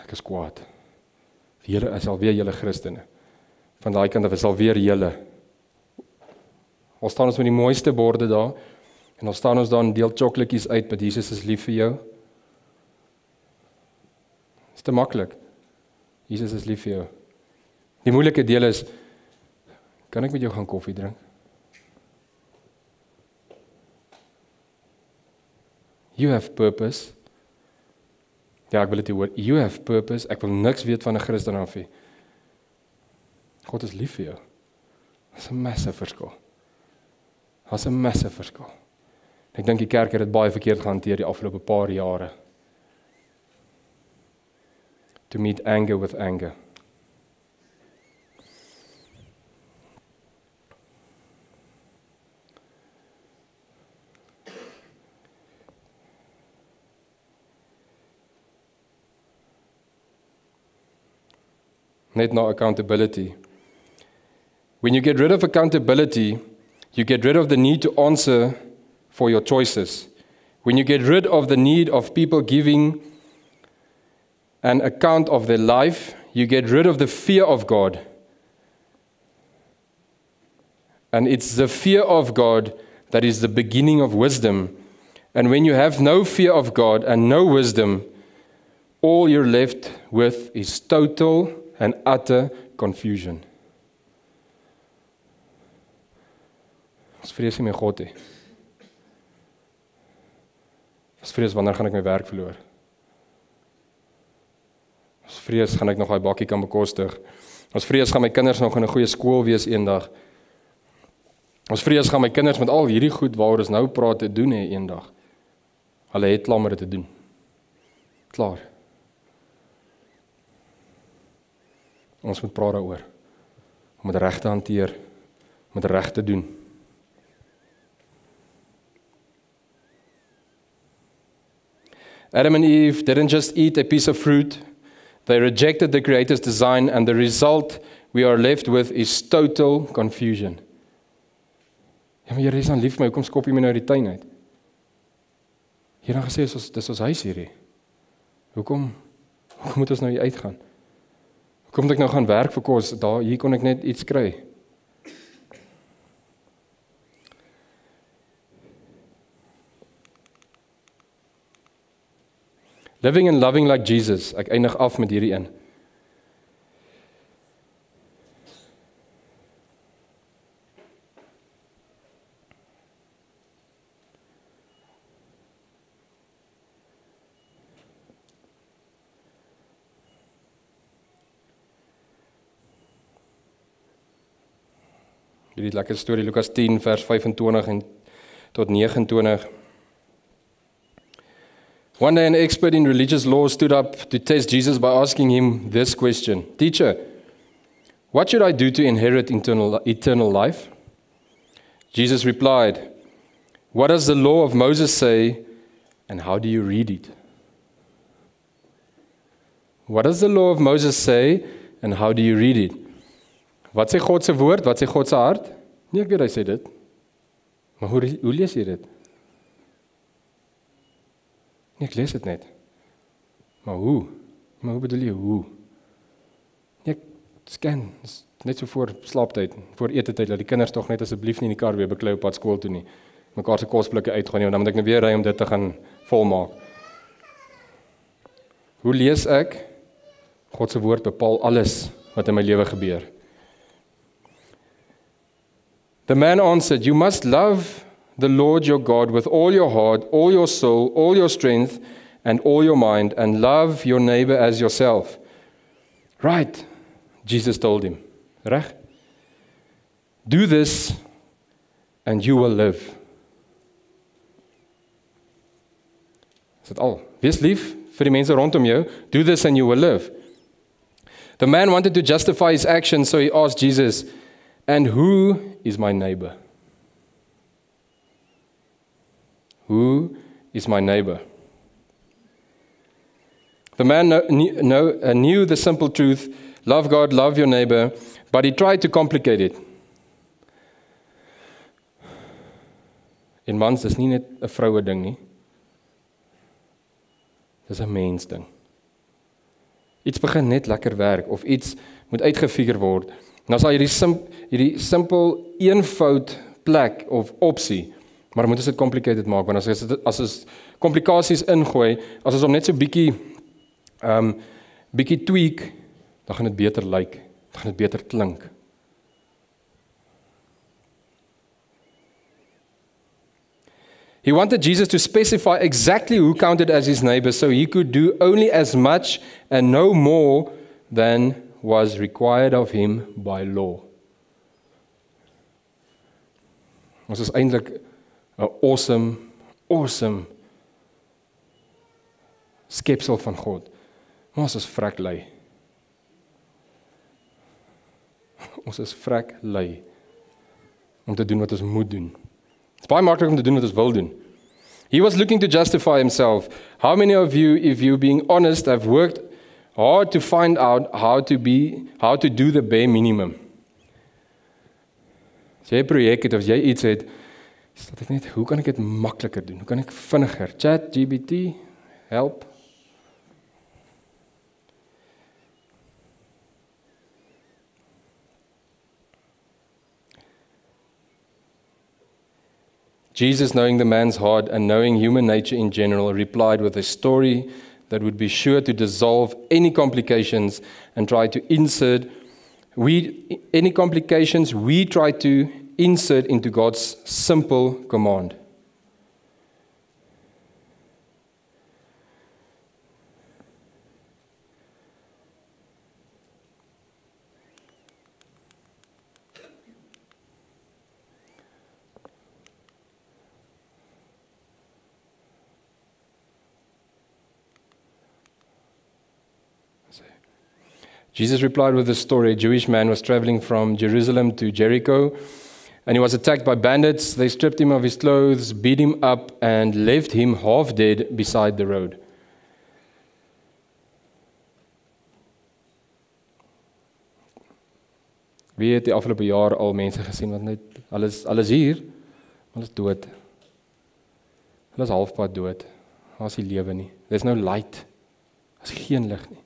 ek is kwaad. Julle is alweer julle Christene. Van daai kant af is alweer julle. Ons staan ons met die mooiste borde daar en ons staan ons daar en deel chocolaatjies uit, want Jesus is lief vir jou. Is te maklik. Jesus is lief vir jou. Die moeilike deel is, kan ek met jou gaan koffie drink? You have purpose. Ja, ek wil dit hoor. You have purpose. Ek wil niks weet van 'n Christen af nie. God is lief vir jou. Dat is 'n massive verskil. Dat is 'n massive verskil. Ek dink die kerk het dit baie verkeerd gehanteer die afgelope paar jare. To meet anger with anger. Net na accountability. When you get rid of accountability, you get rid of the need to answer for your choices. When you get rid of the need of people giving an account of their life, you get rid of the fear of God. And it's the fear of God that is the beginning of wisdom. And when you have no fear of God and no wisdom, all you're left with is total and utter confusion. Ons vrees nie meer God nie. Ons vrees wanneer gaan ek my werk verloor? Ons vrees gaan ek nog daai bakkie kan bekostig. Ons vrees gaan my kinders nog in 'n goeie skool wees eendag. Ons vrees gaan my kinders met al hierdie goed waaroor ons nou praat te doen hê eendag. Hulle het klaar met dit te doen. Klaar. Ons moet praat daaroor. Om dit reg te hanteer, om dit reg te doen. Adam and Eve didn't just eat a piece of fruit. They rejected the Creator's design, and the result we are left with is total confusion. Ja, maar Here is dan lief vir my, hoekom skop jy my nou uit die tuin uit? Here het gesê, dis ons huis hierdie. Hoekom moet ons nou hier uitgaan? Kom moet ek nou gaan werk vir kos, hier kon ek net iets kry. Living and loving like Jesus, ek eindig af met hierdie een. Hierdie lekker storie, Lukas 10 vers 25 en tot 29. One day an expert in religious law stood up to test Jesus by asking him this question. Teacher, what should I do to inherit eternal life? Jesus replied, what does the law of Moses say and how do you read it? What does the law of Moses say and how do you read it? Wat sê God se woord? Wat sê God se hart? Nee, ek weet hy sê dit. Maar hoe lees jy dit? Nee, ek lees dit net. Maar hoe? Maar hoe bedoel jy hoe? Nee, ek scan, net so voor slaaptyd, voor etetyd, dat die kinders tog net asseblief nie in die kar weer beklei op pad skool toe nie. Mekaar se kosblikke uitgaan nie, want dan moet ek nou weer ry om dit te gaan volmaak. Hoe lees ek? God se woord bepaal alles wat in my lewe gebeur. The man answered, you must love the Lord your God with all your heart, all your soul, all your strength, and all your mind, and love your neighbor as yourself. Right, Jesus told him. Reg? Do this, and you will live. Is dit al? Wees lief vir die mense rondom jou. Do this, and you will live. The man wanted to justify his actions, so he asked Jesus, and who is my neighbor? Who is my neighbor? The man knew the simple truth, love God, love your neighbor, but he tried to complicate it. En mans, dis nie net 'n vroue ding nie. Dis 'n mens ding. Iets begin net lekker werk of iets moet uitgefigure word. Nou sal hierdie simpel eenvoud plek of opsie, maar moet ons dit complicated maak, want as ons komplikasies ingooi, as ons hom net so bietjie tweak, dan gaan dit beter lyk, dan gaan dit beter klink. He wanted Jesus to specify exactly who counted as his neighbor, so he could do only as much and no more than was required of him by law. Ons is eintlik 'n awesome skepsel van God. Maar ons is vrek lui. Ons is vrek lui om te doen wat ons moet doen. Dit is baie maklik om te doen wat ons wil doen. He was looking to justify himself. How many of you, if you being honest, have worked hard to find out how to do the bare minimum? As jy 'n projek het of jy iets het, is dat ek net, hoe kan ek dit makliker doen? Hoe kan ek vinniger? ChatGPT, help. Jesus, knowing the man's heart and knowing human nature in general, replied with a story that would be sure to dissolve any complications and try to insert any complications we try to insert into God's simple command. Jesus replied with this story. A Jewish man was traveling from Jerusalem to Jericho, and he was attacked by bandits. They stripped him of his clothes, beat him up, and left him half dead beside the road. Wie het die afgelope jaar al mense gesien wat net alles hier, alles dood. Hulle is halfpad dood. Daar is nie lewe nie. There's no light. Daar is geen lig nie.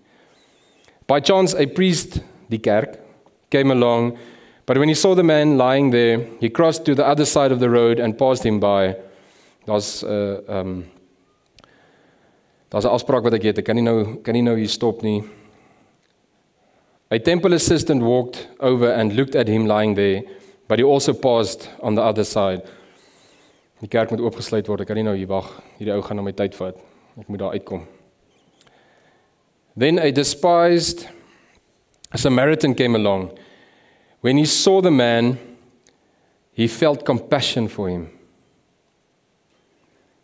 By chance, a priest, die kerk, came along, but when he saw the man lying there, he crossed to the other side of the road and passed him by. Daar's 'n afspraak wat ek het kan nie nou hier stop nie. A temple assistant walked over and looked at him lying there, but he also passed on the other side. Die kerk moet oopgesluit word, ek kan nie nou hier wag. Hierdie ou gaan nou my tyd vat. Ek moet daar uitkom. Then a despised Samaritan came along. When he saw the man, he felt compassion for him.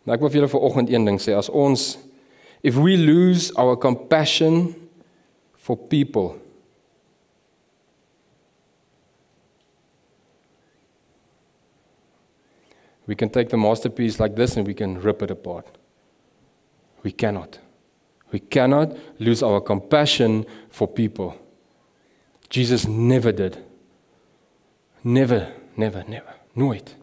Nou ek wil vir julle vanoggend een ding sê, as ons, if we lose our compassion for people, we can take the masterpiece like this and we can rip it apart. We cannot. We cannot lose our compassion for people. Jesus never did. Never, never, never. Nooit.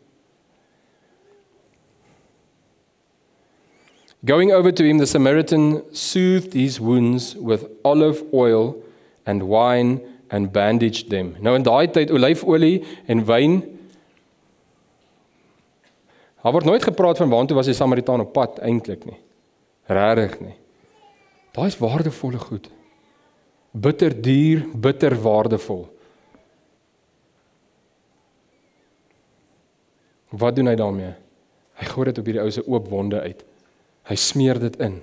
Going over to him, the Samaritan soothed his wounds with olive oil and wine and bandaged them. Nou in daai tyd olyfolie en wyn. Daar word nooit gepraat van waantoe was die Samaritaan op pad eintlik nie. Regtig nie. Daai is waardevolle goed. Bitter duur, bitter waardevol. Wat doen hy daarmee? Hy gooi dit op hierdie ou se oop wonde uit. Hy smeer dit in.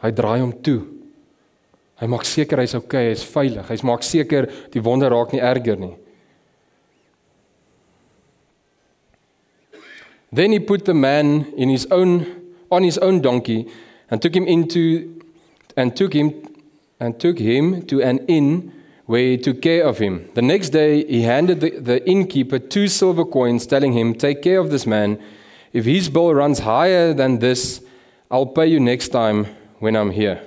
Hy draai hom toe. Hy maak seker hy's okay, hy's veilig. Hy maak seker die wonde raak nie erger nie. Then he put the man on his own donkey and took him to an inn where he took care of him. The next day he handed the innkeeper 2 silver coins, telling him, "Take care of this man. If his bill runs higher than this, I'll pay you next time when I'm here."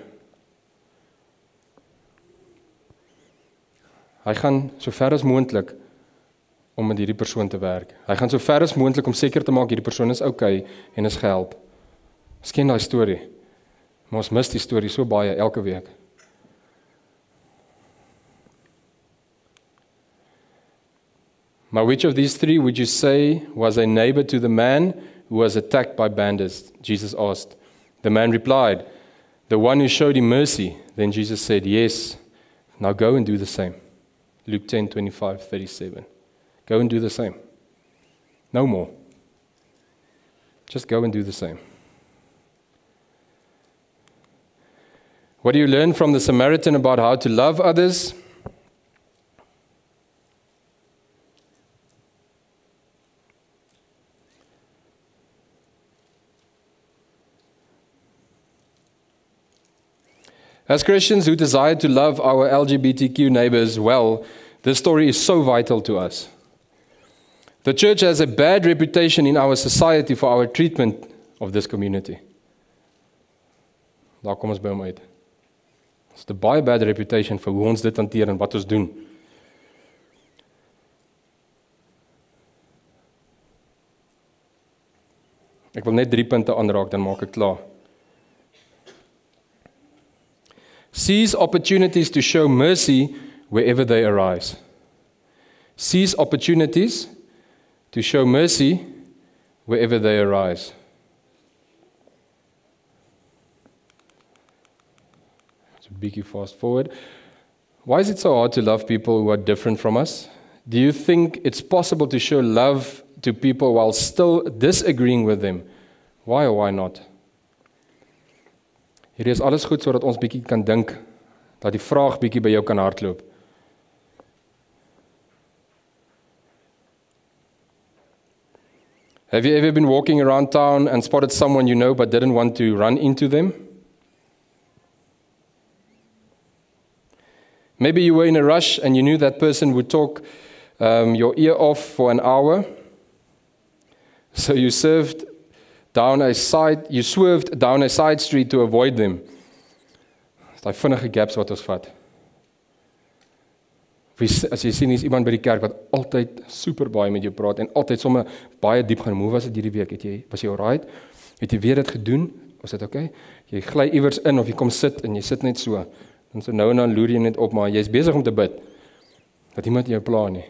Hy gaan so ver as moontlik om met hierdie persoon te werk. Hy gaan so ver as moontlik om seker te maak hierdie persoon is okay en is gehelp. Ons ken daai storie. Maar ons mis die storie so baie elke week. Now, which of these 3 would you say was a neighbor to the man who was attacked by bandits? Jesus asked. The man replied, "The one who showed him mercy." Then Jesus said, "Yes, now go and do the same." Luke 10:25-37. Go and do the same. No more. Just go and do the same. What do you learn from the Samaritan about how to love others? As Christians who desire to love our LGBTQ neighbors well, this story is so vital to us. The church has a bad reputation in our society for our treatment of this community. Daar kom ons by hom uit. Ons het 'n baie bad reputation vir hoe ons dit hanteer en wat ons doen. Ek wil net 3 punte aanraak, dan maak ek klaar. Seize opportunities to show mercy wherever they arise. Seize opportunities to show mercy wherever they arise. So bietjie fast forward. Why is it so hard to love people who are different from us? Do you think it's possible to show love to people while still disagreeing with them? Why or why not? Hierdie is alles goed sodat ons bietjie kan dink, dat die vraag bietjie by jou kan hardloop. Have you ever been walking around town and spotted someone you know but didn't want to run into them? Maybe you were in a rush and you knew that person would talk your ear off for an hour. So you swerved down a side street to avoid them. Dis daai vinnige gaps wat ons vat. As jy sien, is iemand by die kerk wat altyd super baie met jou praat en altyd sommer baie diep gaan. Hoe was dit hierdie week? Was jy alright? Het jy weer dit gedoen? Was dit okay? Jy gly iewers in of jy kom sit en jy sit net so. En so nou en dan loer jy net op, maar jy's besig om te bid. Dat iemand jou pla nie.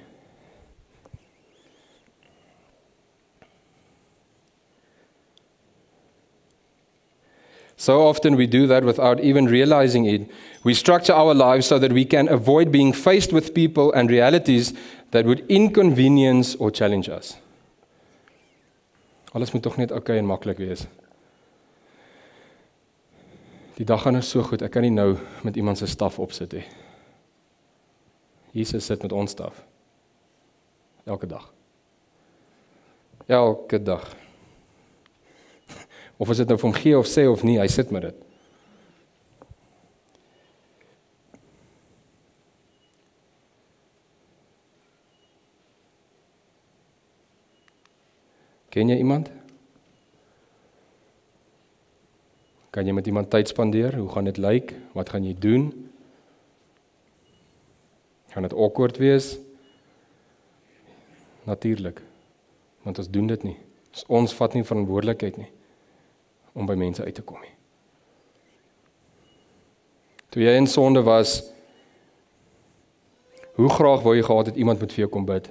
So often we do that without even realizing it. We structure our lives so that we can avoid being faced with people and realities that would inconvenience or challenge us. Alles moet tog net oukei en maklik wees. Die dag gaan nou so goed, ek kan nie nou met iemand se staf opsit nie. Jesus sit met ons staf. Elke dag. Elke dag. Of as dit nou vir hom gee of sê of nie, hy sit met dit. Ken jy iemand? Kan jy met iemand tyd spandeer? Hoe gaan dit lyk? Wat gaan jy doen? Gaan dit awkward wees? Natuurlik. Want ons doen dit nie. Ons vat nie verantwoordelikheid nie om by mense uit te kom nie. Toe jy in sonde was, hoe graag wou jy gehad het iemand moet vir jou kom bid?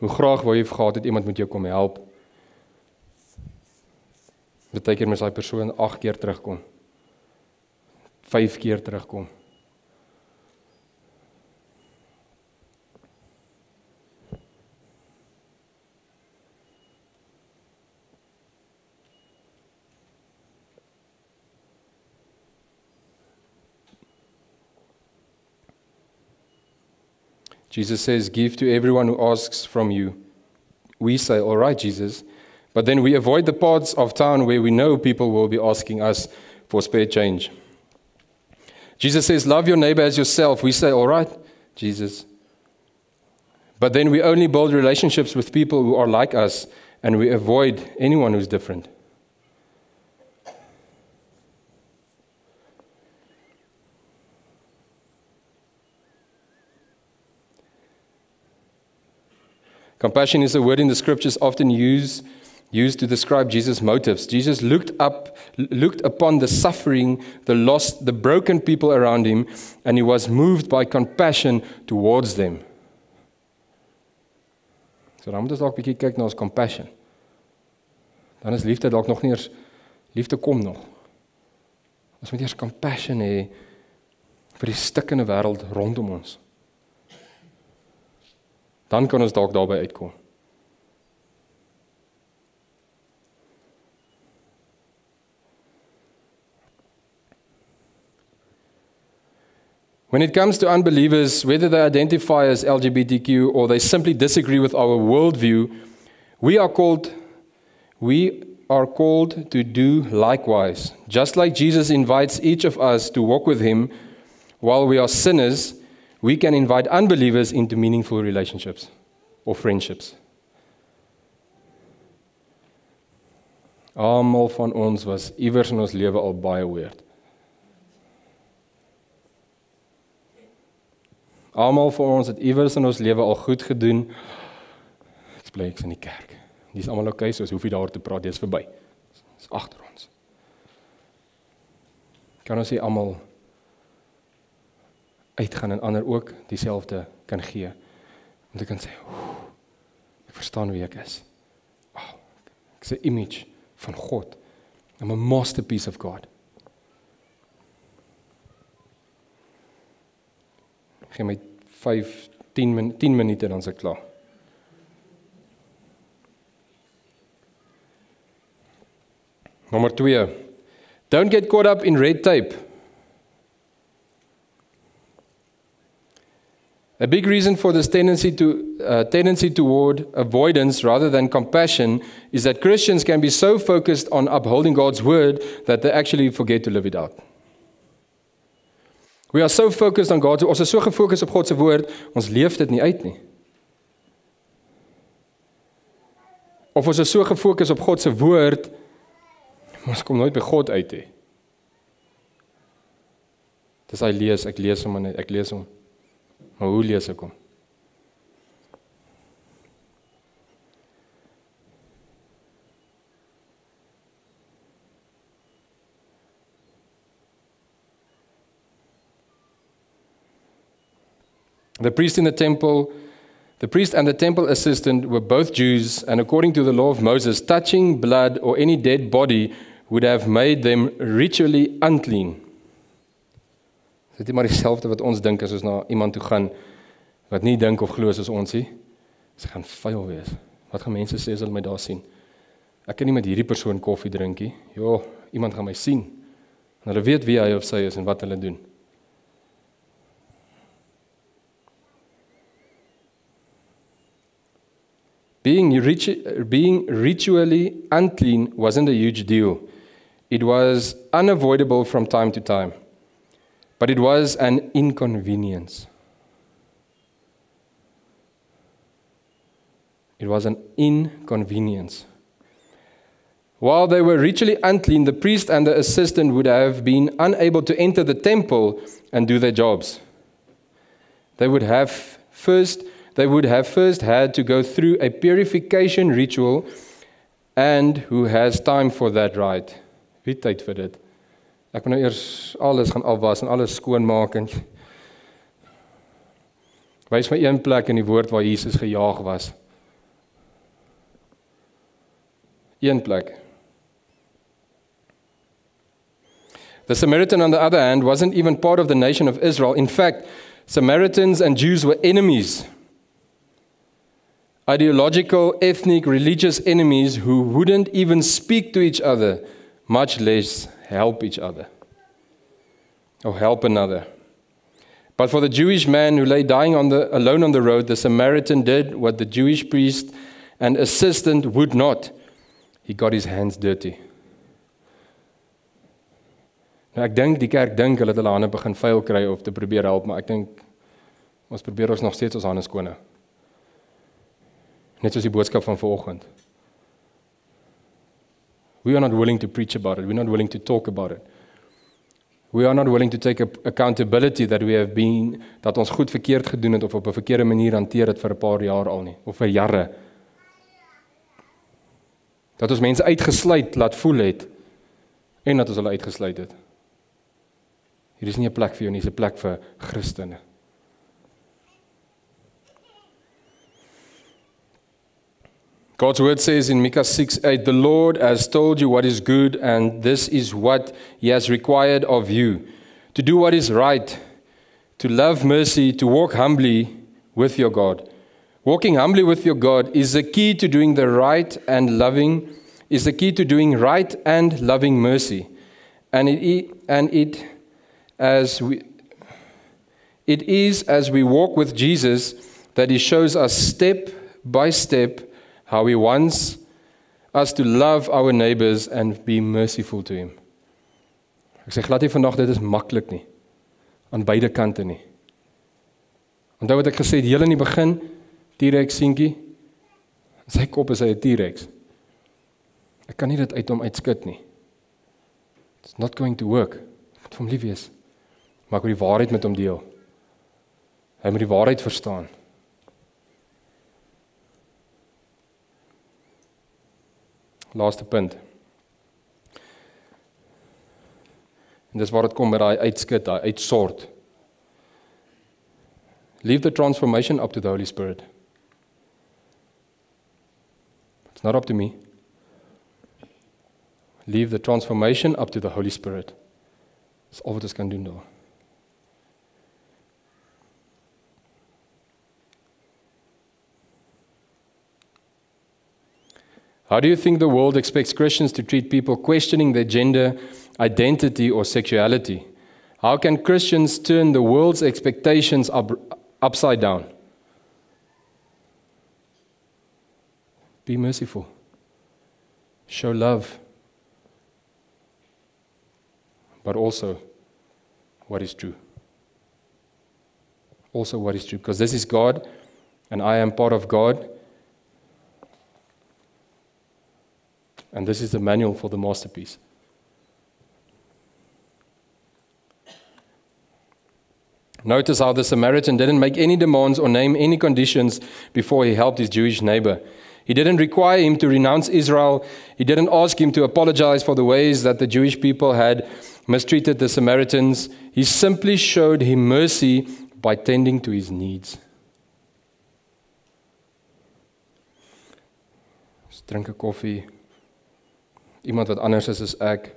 Hoe graag wou jy gehad het iemand moet jou kom help? Partykeer moet daai persoon 8 keer terugkom. 5 keer terugkom. Jesus says, give to everyone who asks from you. We say, all right, Jesus. But then we avoid the parts of town where we know people will be asking us for spare change. Jesus says, love your neighbor as yourself. We say, all right, Jesus. But then we only build relationships with people who are like us, and we avoid anyone who's different. Compassion is a word in the scriptures often used to describe Jesus' motives. Jesus looked upon the suffering, the lost, the broken people around him, and he was moved by compassion towards them. So dan moet ons dalk 'n bietjie kyk na ons compassion. Dan is liefde dalk nog nie eers, liefde kom nog. Ons moet eers compassion hê vir die stikkende wêreld rondom ons. Dan kan ons dalk daarby uitkom. When it comes to unbelievers, whether they identify as LGBTQ or they simply disagree with our worldview, we are called to do likewise. Just like Jesus invites each of us to walk with him while we are sinners, we can invite unbelievers into meaningful relationships or friendships. Almal van ons was iewers in ons lewe al baie weird. Almal van ons het iewers in ons lewe al goed gedoen. Ek bly ek's in die kerk. Dis almal okay, so hoef jy daar te praat, dis verby. Dis agter ons. Kan ons nie almal uitgaan en ander ook dieselfde kan gee. Want ek kan sê, ek verstaan wie ek is. Wow, ek is 'n image van God. I'm a masterpiece of God. Gee my 10 minute dan is ek klaar. Nommer 2. Don't get caught up in red tape. A big reason for this tendency toward avoidance rather than compassion is that Christians can be so focused on upholding God's word that they actually forget to live it out. We are so focused on God, ons is so gefokus op God se woord, ons leef dit nie uit nie. Of ons is so gefokus op God se woord, ons kom nooit by God uit nie. Dis hy lees, ek lees hom net, ek lees hom. Maar hoe lees ek hom? The priest and the temple assistant were both Jews, and according to the law of Moses, touching blood or any dead body would have made them ritually unclean. Dit is maar dieselfde wat ons dink as ons na iemand toe gaan wat nie dink of glo soos ons nie. Sy gaan vuil wees. Wat gaan mense sê as hulle my daar sien? Ek kan nie met hierdie persoon koffie drink nie. Ja, iemand gaan my sien. En hulle weet wie hy of sy is en wat hulle doen. Being ritually unclean wasn't a huge deal. It was unavoidable from time to time. But it was an inconvenience. It was an inconvenience. While they were ritually unclean, the priest and the assistant would have been unable to enter the temple and do their jobs. They would have first had to go through a purification ritual, and who has time for that, right? Wie tyd vir dit? Ek moet nou eers alles gaan afwas en alles skoonmaak en wys my een plek in die woord waar Jesus gejaag was. Een plek. The Samaritan, on the other hand, wasn't even part of the nation of Israel. In fact, Samaritans and Jews were enemies. Ideological, ethnic, religious enemies who wouldn't even speak to each other, much less help each other or help another. But for the Jewish man who lay dying alone on the road, the Samaritan did what the Jewish priest and assistant would not. He got his hands dirty. Nou ek dink die kerk dink hulle het hulle hande begin vuil kry of te probeer help, maar ek dink ons probeer ons nog steeds ons hande skoon hou. Net soos die boodskap van vanoggend. We are not willing to preach about it. We're not willing to talk about it. We are not willing to take accountability that we have been, dat ons goed verkeerd gedoen het of op 'n verkeerde manier hanteer het vir 'n paar jaar al nie, of vir jare. Dat ons mense uitgesluit laat voel het, en dat ons hulle uitgesluit het. Hier is nie 'n plek vir jou nie, hier is 'n plek vir Christene. God's word says in Micah 6:8, the Lord has told you what is good, and this is what He has required of you. To do what is right, to love mercy, to walk humbly with your God. Walking humbly with your God is the key to doing the right and loving, is the key to doing right and loving mercy. And it is as we walk with Jesus that He shows us step by step how He wants us to love our neighbors and be merciful to Him. Ek sê glad nie vandag dit is maklik nie, aan beide kante nie. Onthou wat ek gesê het, heel in die begin, T-Rex seentjie, sy kop is hy 'n T-Rex. Ek kan nie dit uit hom uitskit nie. It's not going to work. Ek moet vir hom lief wees. Maar ek moet die waarheid met hom deel. Hy moet die waarheid verstaan. Laaste punt. En dis waar dit kom met daai uitskit, daai uitsort. Leave the transformation up to the Holy Spirit. It's not up to me. Leave the transformation up to the Holy Spirit. Dis al wat ons kan doen daar. How do you think the world expects Christians to treat people questioning their gender, identity, or sexuality? How can Christians turn the world's expectations upside down? Be merciful. Show love. But also what is true. Also what is true. Because this is God, and I am part of God. And this is the manual for the masterpiece. Notice how the Samaritan didn't make any demands or name any conditions before he helped his Jewish neighbor. He didn't require him to renounce Israel. He didn't ask him to apologize for the ways that the Jewish people had mistreated the Samaritans. He simply showed him mercy by tending to his needs. Ons drink 'n koffie. Iemand wat anders is as ek.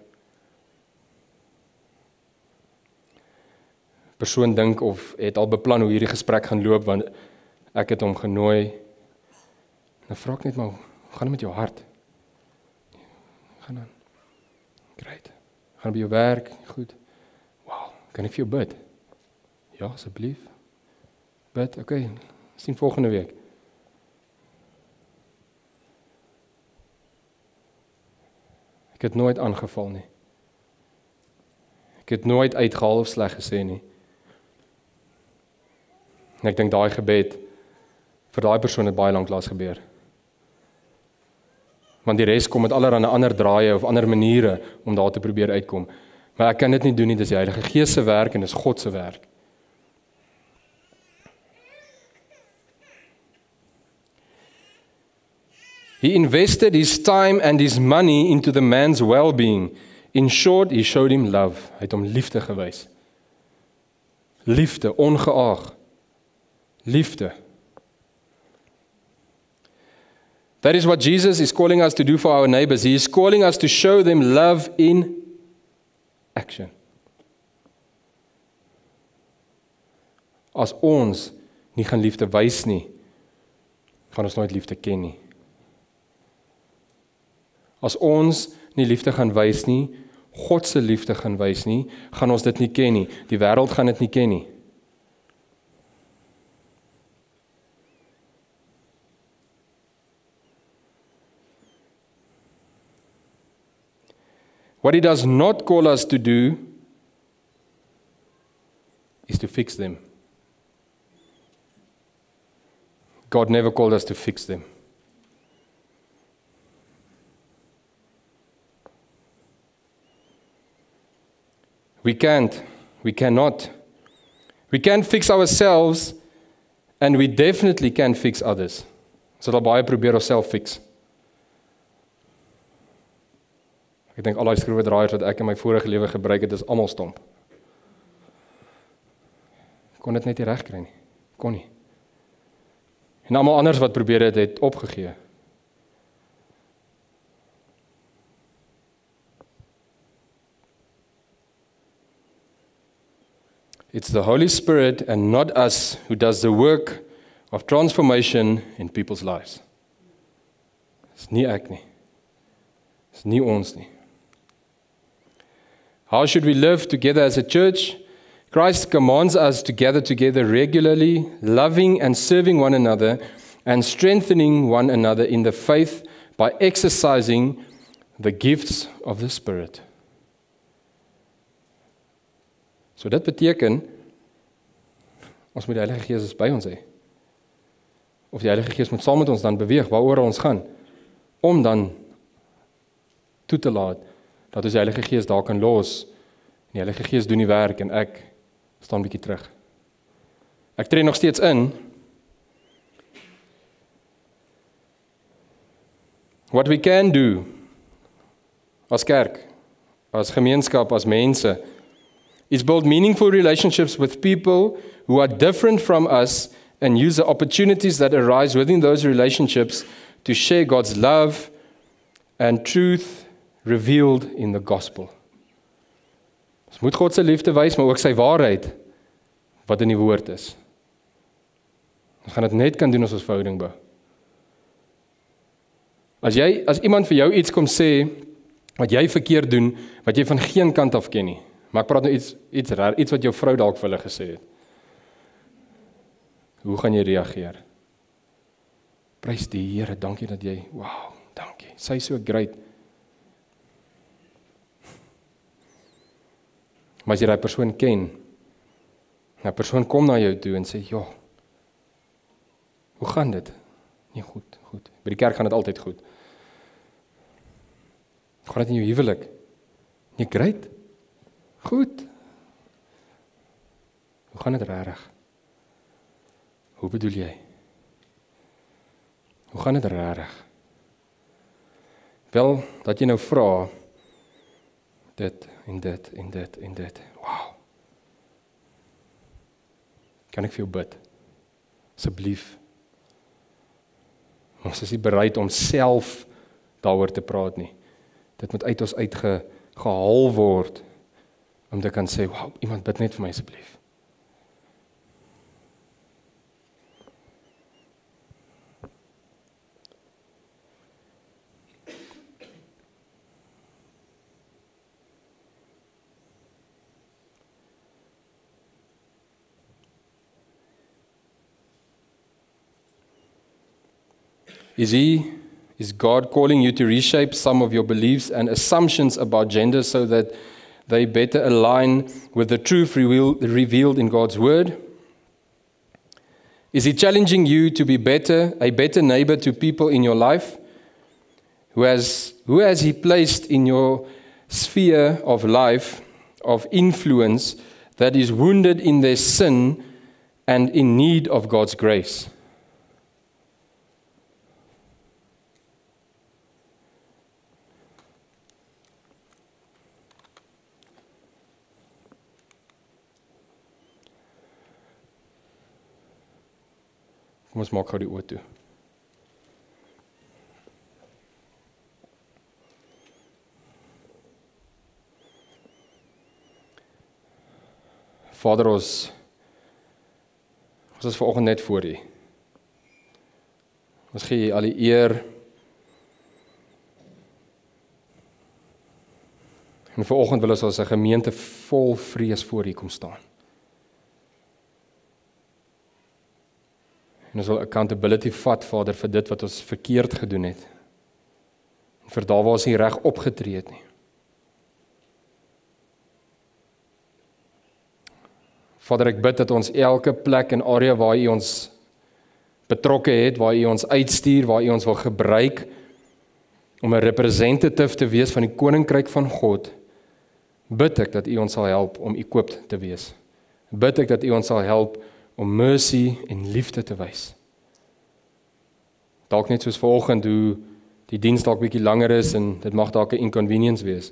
Persoon dink of het al beplan hoe hierdie gesprek gaan loop, want ek het hom genooi. En dan vra ek net maar, hoe gaan dit met jou hart? Gaan dan. Great. Gaan by jou werk? Goed. Wow, kan ek vir jou bid? Ja, asseblief. Bid, okay. Sien volgende week. Ek het nooit aangeval nie. Ek het nooit uitgehaal of sleg gesê nie. En ek dink daai gebed vir daai persoon het baie lank laas gebeur. Want die res kom met allerlei ander draaie of ander maniere om daar te probeer uitkom. Maar ek kan dit nie doen nie, dis die Heilige Gees se werk en dis God se werk. He invested his time and his money into the man's well-being. In short, he showed him love. Hy het hom liefde gewys. Liefde, ongeag. Liefde. That is what Jesus is calling us to do for our neighbors. He is calling us to show them love in action. As ons nie gaan liefde wys nie, gaan ons nooit liefde ken nie. As ons nie liefde gaan wys nie, God se liefde gaan wys nie, gaan ons dit nie ken nie. Die wêreld gaan dit nie ken nie. What he does not call us to do is to fix them. God never called us to fix them. We can't. We cannot. We can't fix ourselves and we definitely can't fix others. Ons het al baie probeer onsself fix. Ek dink al die skroewedraaiers wat ek in my vorige lewe gebruik het, is almal stomp. Kon dit net nie reg kry nie. Kon nie. En almal anders wat probeer het opgegee. It's the Holy Spirit and not us who does the work of transformation in people's lives. Dis nie ek nie. Dis nie ons nie. How should we live together as a church? Christ commands us to gather together regularly, loving and serving one another and strengthening one another in the faith by exercising the gifts of the Spirit. So dit beteken, ons moet die Heilige Gees by ons hê. Of die Heilige Gees moet saam met ons dan beweeg, waaroor ons gaan, om dan toe te laat, dat ons die Heilige Gees daar kan los, en die Heilige Gees doen die werk, en ek staan bietjie terug. Ek tree nog steeds in. What we can do, as kerk, as gemeenskap, as mense, is build meaningful relationships with people who are different from us and use the opportunities that arise within those relationships to share God's love and truth revealed in the gospel. Ons moet God se liefde wys, maar ook sy waarheid wat in die woord is. Ons gaan dit net kan doen as ons verhouding bou. As iemand vir jou iets kom sê wat jy verkeerd doen, wat jy van geen kant af ken nie. Maar ek praat nou iets wat jou vrou dalk vir hulle gesê het. Hoe gaan jy reageer? Prys die Here, dankie dat jy, wow, dankie. Sy is so great. Maar as jy daai persoon ken, daai persoon kom na jou toe en sê, "Ja, hoe gaan dit?" Nee, goed. By die kerk gaan dit altyd goed. Gaan dit in jou huwelik? Nee, great. Goed. Hoe gaan dit regtig? Hoe bedoel jy? Hoe gaan dit regtig? Wel, dat jy nou vra, dit en dit en dit en dit. Wow. Kan ek vir jou bid? Asseblief. Ons is nie bereid om self daaroor te praat nie. Dit moet uit ons uitgehaal word, om te kan sê, wow, iemand bid net vir my asseblief. Is God calling you to reshape some of your beliefs and assumptions about gender so that they better align with the truth revealed in God's Word? Is He challenging you to be a better neighbor to people in your life? Who has He placed in your sphere of life, of influence, that is wounded in their sin and in need of God's grace? Kom ons maak gou die oë toe. Vader, ons is vanoggend net voor U. Ons gee U al die eer. En vanoggend wil ons as 'n gemeente vol vrees voor U kom staan. En ons wil accountability vat, Vader, vir dit wat ons verkeerd gedoen het. En vir daar waar ons nie reg opgetree het nie. Vader, ek bid dat ons elke plek en area waar U ons betrokke het, waar U ons uitstuur, waar U ons wil gebruik, om 'n representative te wees van die Koninkryk van God, bid ek dat U ons sal help om equipped te wees. Bid ek dat U ons sal help om mercy en liefde te wys. Dalk net soos vanoggend, hoe die diens dalk bietjie langer is, en dit mag dalk 'n inconvenience wees.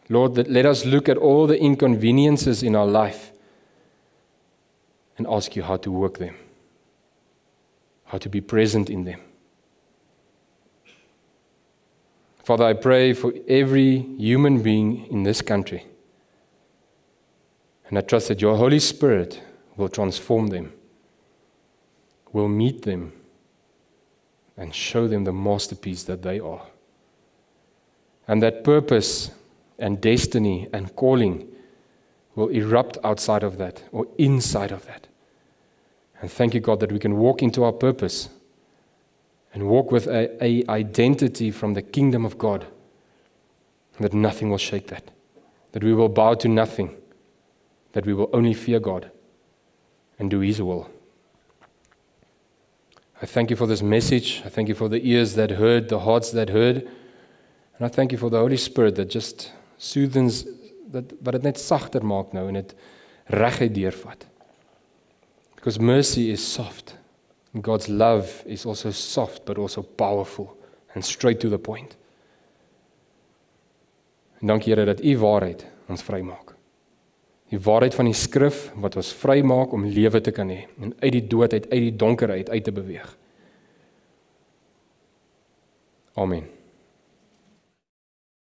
Lord, let us look at all the inconveniences in our life and ask You how to work them, how to be present in them. Father, I pray for every human being in this country. And I trust that Your Holy Spirit will transform them, will meet them, and show them the masterpiece that they are. And that purpose and destiny and calling will erupt outside of that, or inside of that. And thank You, God, that we can walk into our purpose and walk with a identity from the kingdom of God, that nothing will shake that we will bow to nothing, that we will only fear God and do His will. I thank You for this message. I thank You for the ears that heard, the hearts that heard, and I thank You for the Holy Spirit that just soothes, wat dit net sagter maak nou en dit reguit deurvat. Because mercy is soft. God's love is also soft, but also powerful and straight to the point. En dankie Here dat U waarheid ons vrymaak. Die waarheid van die skrif wat ons vrymaak om lewe te kan hê en uit die dood uit die donkerheid uit te beweeg. Amen.